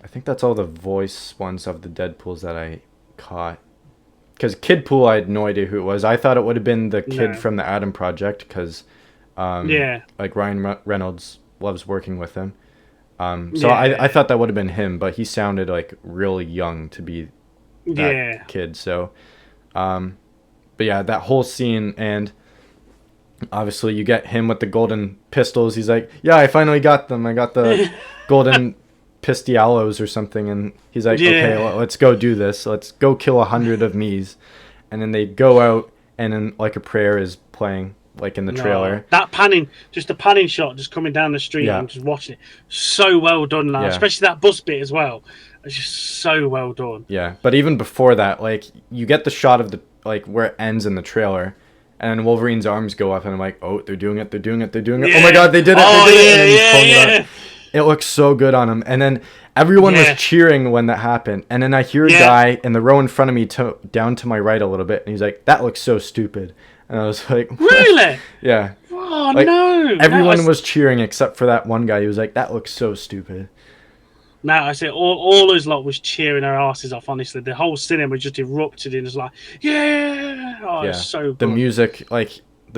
think that's all the voice ones of the Deadpools that I caught. Because Kid Pool, I had no idea who it was. I thought it would have been the kid from the Adam Project, because like Ryan Reynolds loves working with him. I thought that would have been him, but he sounded like really young to be that kid. So, but yeah, that whole scene, and obviously you get him with the golden pistols. He's like, yeah, I finally got them. I got the golden pistialos or something, and he's like, okay, let's go do this. Let's go kill 100 of me's. And then they go out, and then Like a Prayer is playing, like in the trailer. That panning, just a panning shot, just coming down the street and just watching it. So well done, lad. Especially that bus bit as well. It's just so well done. Yeah, but even before that, like, you get the shot of the, like, where it ends in the trailer, and Wolverine's arms go up, and I'm like, oh, they're doing it. Oh my god, they did it. And he's pulling it up. It looks so good on him. And then everyone was cheering when that happened. And then I hear a guy in the row in front of me down to my right a little bit, and he's like, that looks so stupid. And I was like, what? Really? Yeah. Oh, like, no. Everyone was cheering except for that one guy. He was like, that looks so stupid. No, I say all those lot was cheering their asses off, honestly. The whole cinema just erupted and was like, yeah. Oh, it's so good. The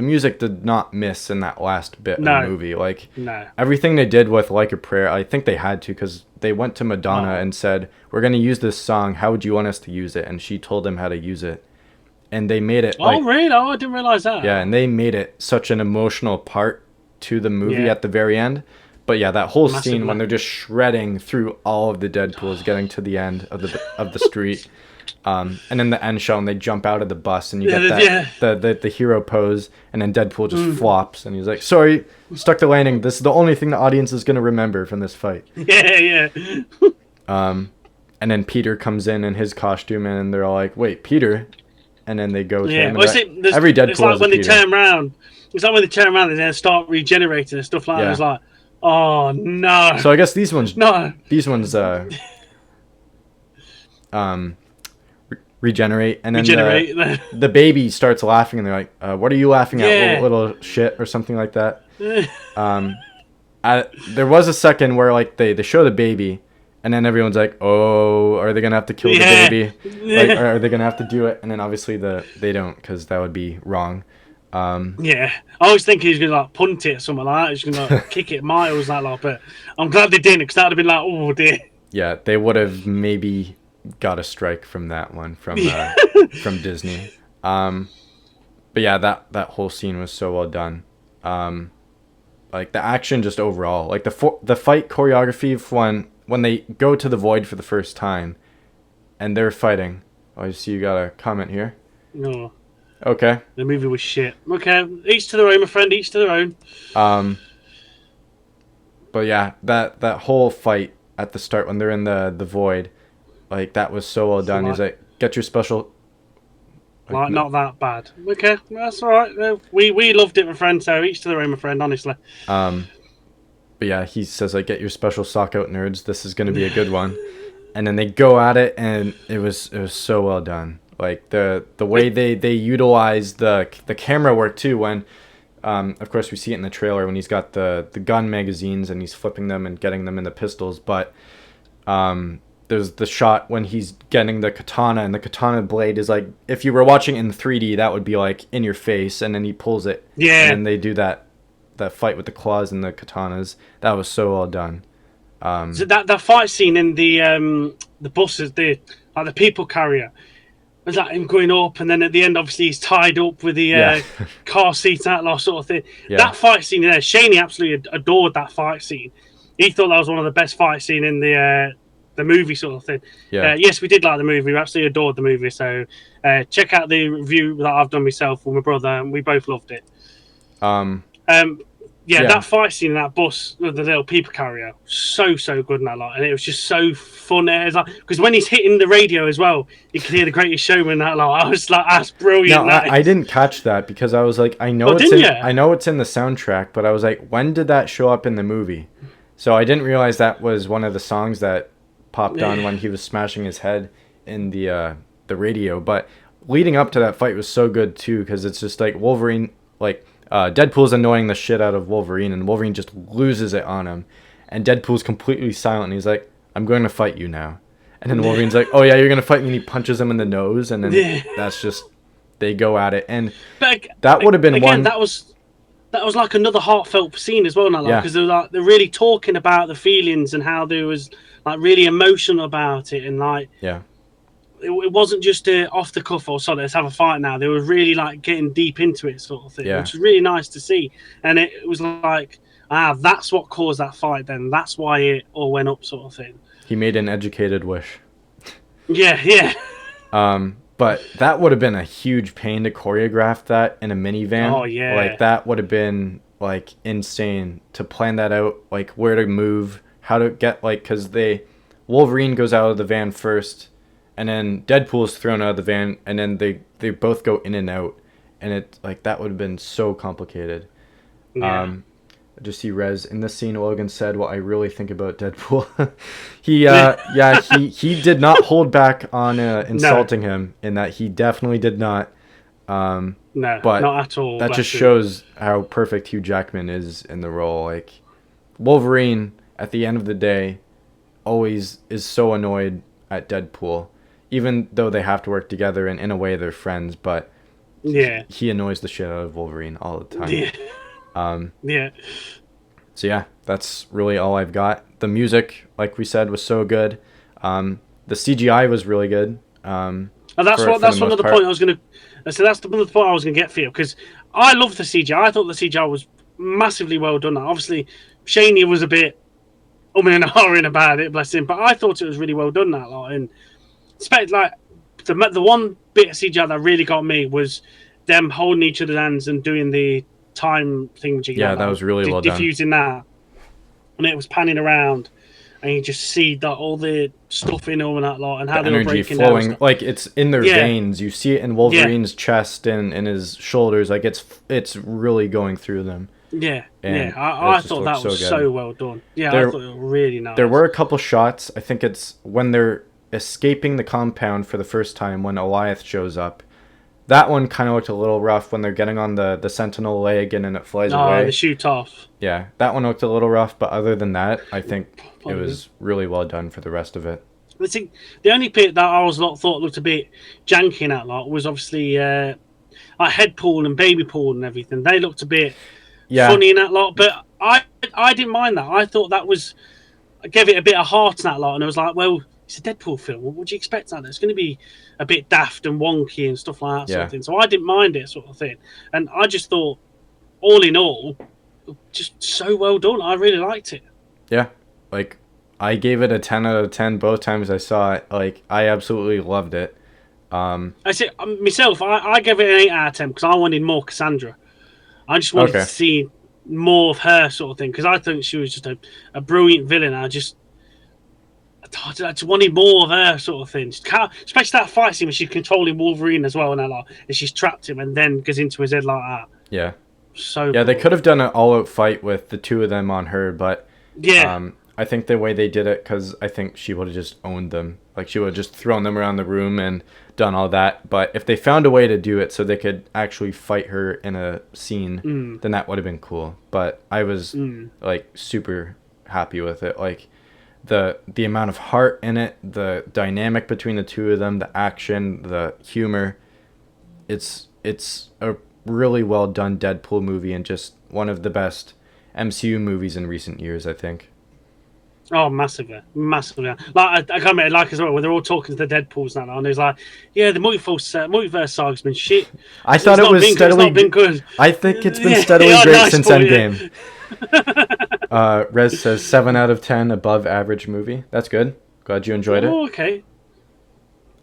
music did not miss in that last bit of the movie. Like, everything they did with Like a Prayer, I think they had to, because they went to Madonna and said, we're going to use this song. How would you want us to use it? And she told them how to use it. And they made it. Oh, really? Oh, I didn't realize that. Yeah, and they made it such an emotional part to the movie at the very end. But yeah, that whole scene when they're just shredding through all of the Deadpools, getting to the end of the street, and then the end shot, and they jump out of the bus, and you get the hero pose, and then Deadpool just flops, and he's like, "Sorry, stuck the landing. This is the only thing the audience is gonna remember from this fight." Yeah. And then Peter comes in his costume, and they're all like, "Wait, Peter?" And then they go to him. And every Deadpool it's like has when a they turn around. It's like when they turn around and then start regenerating and stuff like that. It's like, oh no. So I guess these ones regenerate, and then the baby starts laughing, and they're like, what are you laughing at, little shit, or something like that. There was a second where like they show the baby, and then everyone's like, oh, are they gonna have to kill the baby? Like, are they gonna have to do it? And then obviously they don't, because that would be wrong. I was thinking he's gonna like punt it or something like that. He's gonna like, kick it miles that lot, but I'm glad they didn't, because that'd have been like, oh dear. Yeah, they would have maybe got a strike from that one from Disney. But yeah, that whole scene was so well done. Like the action just overall, like the fight choreography when they go to the void for the first time, and they're fighting. Oh, I see you got a comment here. No. Okay. The movie was shit. Okay, each to their own, my friend. Each to their own. But yeah, that whole fight at the start when they're in the void, like that was so well done. He's like, get your special. Like, not that bad. Okay, that's all right. We loved it, my friend. So each to their own, my friend. Honestly. But yeah, he says like, get your special sock out, nerds. This is gonna be a good one. And then they go at it, and it was so well done. Like the way they utilize the camera work too. When of course we see it in the trailer when he's got the gun magazines and he's flipping them and getting them in the pistols. But there's the shot when he's getting the katana, and the katana blade is like, if you were watching in 3D, that would be like in your face, and then he pulls it. Yeah. And then they do that fight with the claws and the katanas. That was so well done. So that fight scene in the buses, the people carrier, it was like him going up, and then at the end, obviously, he's tied up with the car seat, that sort of thing. Yeah. That fight scene there, Shaney absolutely adored that fight scene. He thought that was one of the best fight scene in the movie, sort of thing. Yeah. Yes, we did like the movie. We absolutely adored the movie. So check out the review that I've done myself with my brother, and we both loved it. Yeah, that fight scene in that bus with the little people carrier, so good in that lot, and it was just so fun. Because like, when he's hitting the radio as well, you can hear The Greatest Showman. That lot, I was like, that's brilliant. No, I didn't catch that because I was like, I know it's in the soundtrack, but I was like, when did that show up in the movie? So I didn't realize that was one of the songs that popped on when he was smashing his head in the radio. But leading up to that fight was so good too, because it's just like Wolverine, like. Deadpool's annoying the shit out of Wolverine, and Wolverine just loses it on him. And Deadpool's completely silent, and he's like, I'm going to fight you now. And then Wolverine's like, oh yeah, you're going to fight me, and he punches him in the nose, and then that's just, they go at it. And that would have been one... That was like another heartfelt scene as well, because they're really talking about the feelings and how they was like really emotional about it, and like... Yeah. It wasn't just off the cuff or sorry, let's have a fight now. They were really like getting deep into it, sort of thing, which was really nice to see. And it was like, that's what caused that fight. Then that's why it all went up, sort of thing. He made an educated wish. Yeah. But that would have been a huge pain to choreograph that in a minivan. Oh yeah. Like that would have been like insane to plan that out, like where to move, how to get because Wolverine goes out of the van first. And then Deadpool's thrown out of the van, and then they both go in and out, and it like that would have been so complicated. Yeah. I just see Rez in this scene. Logan said what I really think about Deadpool. he did not hold back on insulting him, in that he definitely did not. No, but not at all. That just shows how perfect Hugh Jackman is in the role. Like Wolverine, at the end of the day, always is so annoyed at Deadpool. Even though they have to work together, and in a way they're friends, but he annoys the shit out of Wolverine all the time. So yeah, that's really all I've got. The music, like we said, was so good. The CGI was really good. And that's one of the point I was gonna. So that's the point I was gonna get for you, because I love the CGI. I thought the CGI was massively well done. Obviously, Shaney was a bit and ahhing about it, bless him. But I thought it was really well done, that lot. And like the one bit of CGI that really got me was them holding each other's hands and doing the time thing. Yeah, that was really well done. Diffusing that, and it was panning around, and you just see that all the stuff in them and that lot, and how the they were breaking flowing, down. Like it's in their veins. You see it in Wolverine's chest and in his shoulders. Like it's really going through them. Yeah, I thought that was so well done. Yeah, I thought it was really nice. There were a couple shots. I think it's when they're escaping the compound for the first time, when Goliath shows up. That one kind of looked a little rough when they're getting on the Sentinel leg and then it flies away. The shoot off. Yeah, that one looked a little rough, but other than that, I think it was really well done for the rest of it. I think the only bit that I thought looked a bit janky in that lot was obviously like head pool and baby pool and everything. They looked a bit funny in that lot, but I didn't mind that. I thought I gave it a bit of heart in that lot, and I was like, well, it's a Deadpool film. What would you expect out of it? It's going to be a bit daft and wonky and stuff like that sort of thing. So I didn't mind it, sort of thing. And I just thought, all in all, just so well done. I really liked it. Yeah. Like, I gave it a 10 out of 10 both times I saw it. Like, I absolutely loved it. I see, myself, I gave it an 8 out of 10 because I wanted more Cassandra. I just wanted to see more of her sort of thing, because I think she was just a brilliant villain. I just wanted more of her sort of thing, especially that fight scene where she's controlling Wolverine as well, and she's trapped him and then goes into his head like that. Yeah. So Yeah, they cool. could have done an all-out fight with the two of them on her, but Yeah, I think the way they did it, because I think she would have just owned them. Like, she would have just thrown them around the room and done all that. But if they found a way to do it so they could actually fight her in a scene, then that would have been cool. But I was, like, super happy with it. Like, the amount of heart in it, the dynamic between the two of them, the action, the humor. It's a really well done Deadpool movie, and just one of the best MCU movies in recent years, I think. oh, massively, massively. Like I can't remember, like as well, when they're all talking to the Deadpool's now, and he's like, "Yeah, the multiverse saga's been shit. I It's thought it not was been good. It's steadily. not been good." I think it's been Yeah, steadily yeah, great nice since point, Endgame. yeah. Rez says 7 out of 10, above average movie. That's good. Glad you enjoyed it. Oh, okay.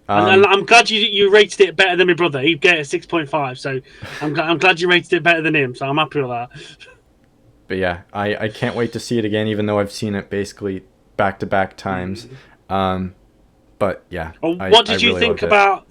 And I'm glad you rated it better than my brother. He gave it a 6.5, so I'm glad you rated it better than him. So I'm happy with that. But yeah, I can't wait to see it again, even though I've seen it basically back to back times. But yeah, What did I you really think loved it. about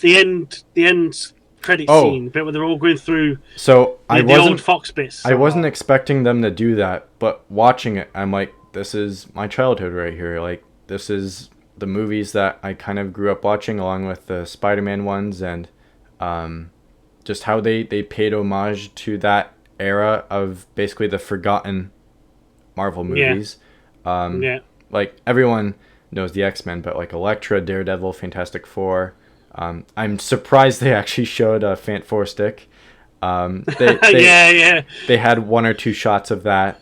the end credit scene bit where they're all going through So the old Fox bits? I wasn't expecting them to do that, but watching it, I'm like, this is my childhood right here. Like, this is the movies that I kind of grew up watching, along with the Spider-Man ones, and just how they paid homage to that era of basically the forgotten Marvel movies. Yeah. Like, everyone knows the X-Men, but like Elektra, Daredevil, Fantastic Four. I'm surprised they actually showed a Fant Four stick. Yeah. They had one or two shots of that.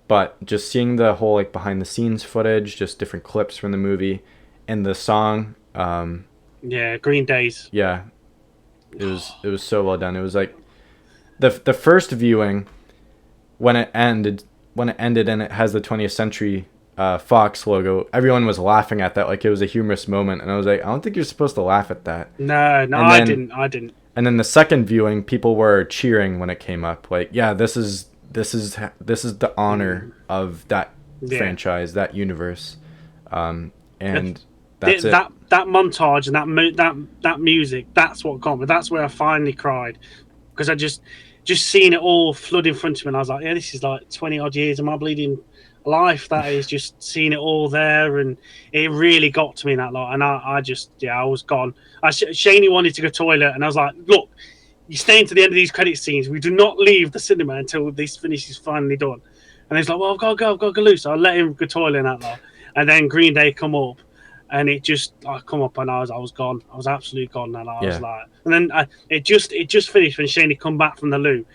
But just seeing the whole like behind the scenes footage, just different clips from the movie, and the song. Yeah, Green Days. Yeah, it was so well done. It was like the first viewing when it ended and it has the 20th Century Fox logo. Everyone was laughing at that like it was a humorous moment, and I was like, I don't think you're supposed to laugh at that. No, And I then- didn't. And then the second viewing, people were cheering when it came up. Like, yeah, this is the honor of that franchise, that universe, and that's it. That montage and that music. That's what got me. That's where I finally cried, because I just seeing it all flood in front of me, and I was like, yeah, this is like 20 odd years of my bleeding life. That is just seeing it all there, and it really got to me in that lot. And I was gone. Shaney wanted to go to the toilet, and I was like, look, you stay to the end of these credit scenes. We do not leave the cinema until this finish is finally done. And he's like, well, I've got to go loose. So I let him go to the toilet in that lot. And then Green Day come up, and I come up, and I was gone. I was absolutely gone. And I was like, and then it just finished when Shaney come back from the loo.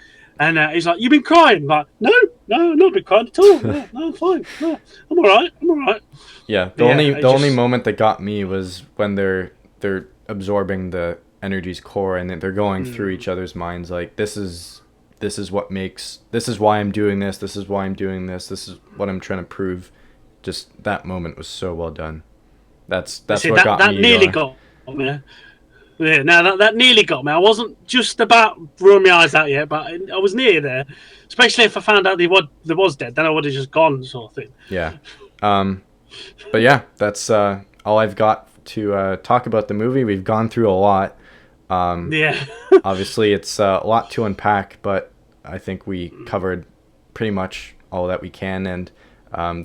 And he's like, "You've been crying?" I'm like, no, I've not been crying at all. No, I'm fine. No, I'm all right. Yeah, the only moment that got me was when they're absorbing the energy's core, and they're going through each other's minds. Like, this is why I'm doing this. This is why I'm doing this. This is what I'm trying to prove. Just that moment was so well done. That's what got me. That nearly got me. Yeah, now that nearly got me. I wasn't just about rolling my eyes out yet, but I was near there. Especially if I found out they was dead, then I would have just gone, sort of thing. Yeah, but yeah, that's all I've got to talk about the movie. We've gone through a lot. Yeah. Obviously, it's a lot to unpack, but I think we covered pretty much all that we can, and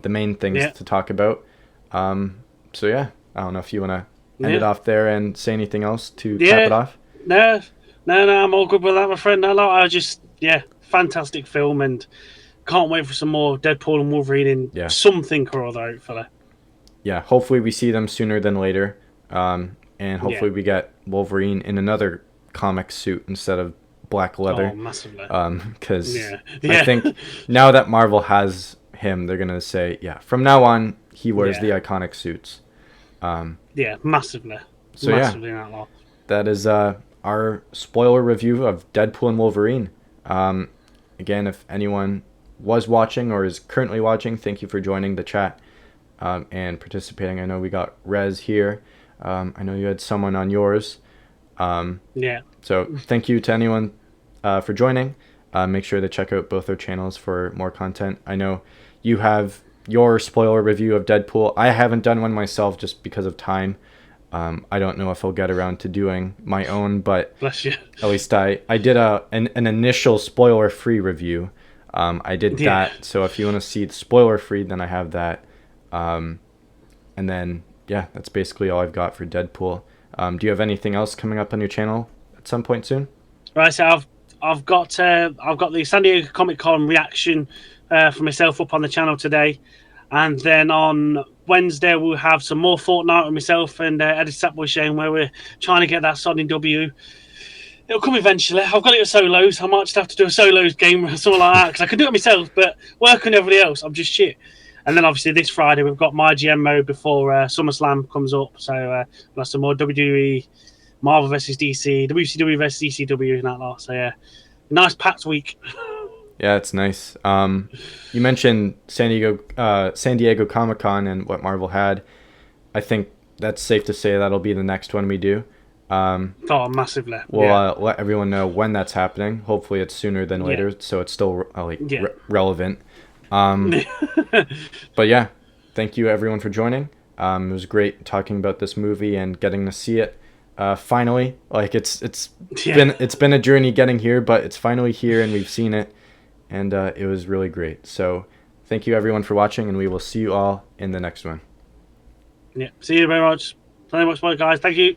the main things to talk about. So yeah, I don't know if you want to end it off there and say anything else to cap it off. No, I'm all good with that, my friend. Fantastic film, and can't wait for some more Deadpool and Wolverine in something or other, hopefully. Yeah, hopefully we see them sooner than later, and hopefully we get Wolverine in another comic suit instead of black leather. Oh, massively. Because I think now that Marvel has him, they're gonna say, from now on he wears the iconic suits. Massively. So massively that is our spoiler review of Deadpool and Wolverine. Again, if anyone was watching or is currently watching, thank you for joining the chat and participating. I know we got Rez here. I know you had someone on yours. So thank you to anyone for joining. Make sure to check out both our channels for more content. I know you have your spoiler review of Deadpool. I haven't done one myself just because of time. I don't know if I'll get around to doing my own, but Bless you. at least I did an initial spoiler-free review. I did that, so if you want to see the spoiler-free, then I have that. And then, yeah, that's basically all I've got for Deadpool. Do you have anything else coming up on your channel at some point soon? Right, so I've got the San Diego Comic Con reaction for myself up on the channel today, and then on Wednesday we'll have some more Fortnite with myself and Eddie Sapboy Shane, where we're trying to get that sodding W. It'll come eventually. I've got it with solos. I might just have to do a solos game or something like that, because I can do it myself, but working everybody else, I'm just shit. And then obviously this Friday we've got my GM mode before SummerSlam comes up, so we'll have some more WWE, Marvel versus DC, WCW versus ECW, and that lot. So yeah, nice packed week. Yeah, it's nice. You mentioned San Diego Comic-Con and what Marvel had. I think that's safe to say that'll be the next one we do. Massively. We'll let everyone know when that's happening. Hopefully it's sooner than later, so it's still relevant. But yeah, thank you everyone for joining. It was great talking about this movie and getting to see it. Finally, like it's been a journey getting here, but it's finally here and we've seen it, and it was really great. So thank you everyone for watching, and we will see you all in the next one. Yeah, see you very much. Thank you very much, guys. Thank you.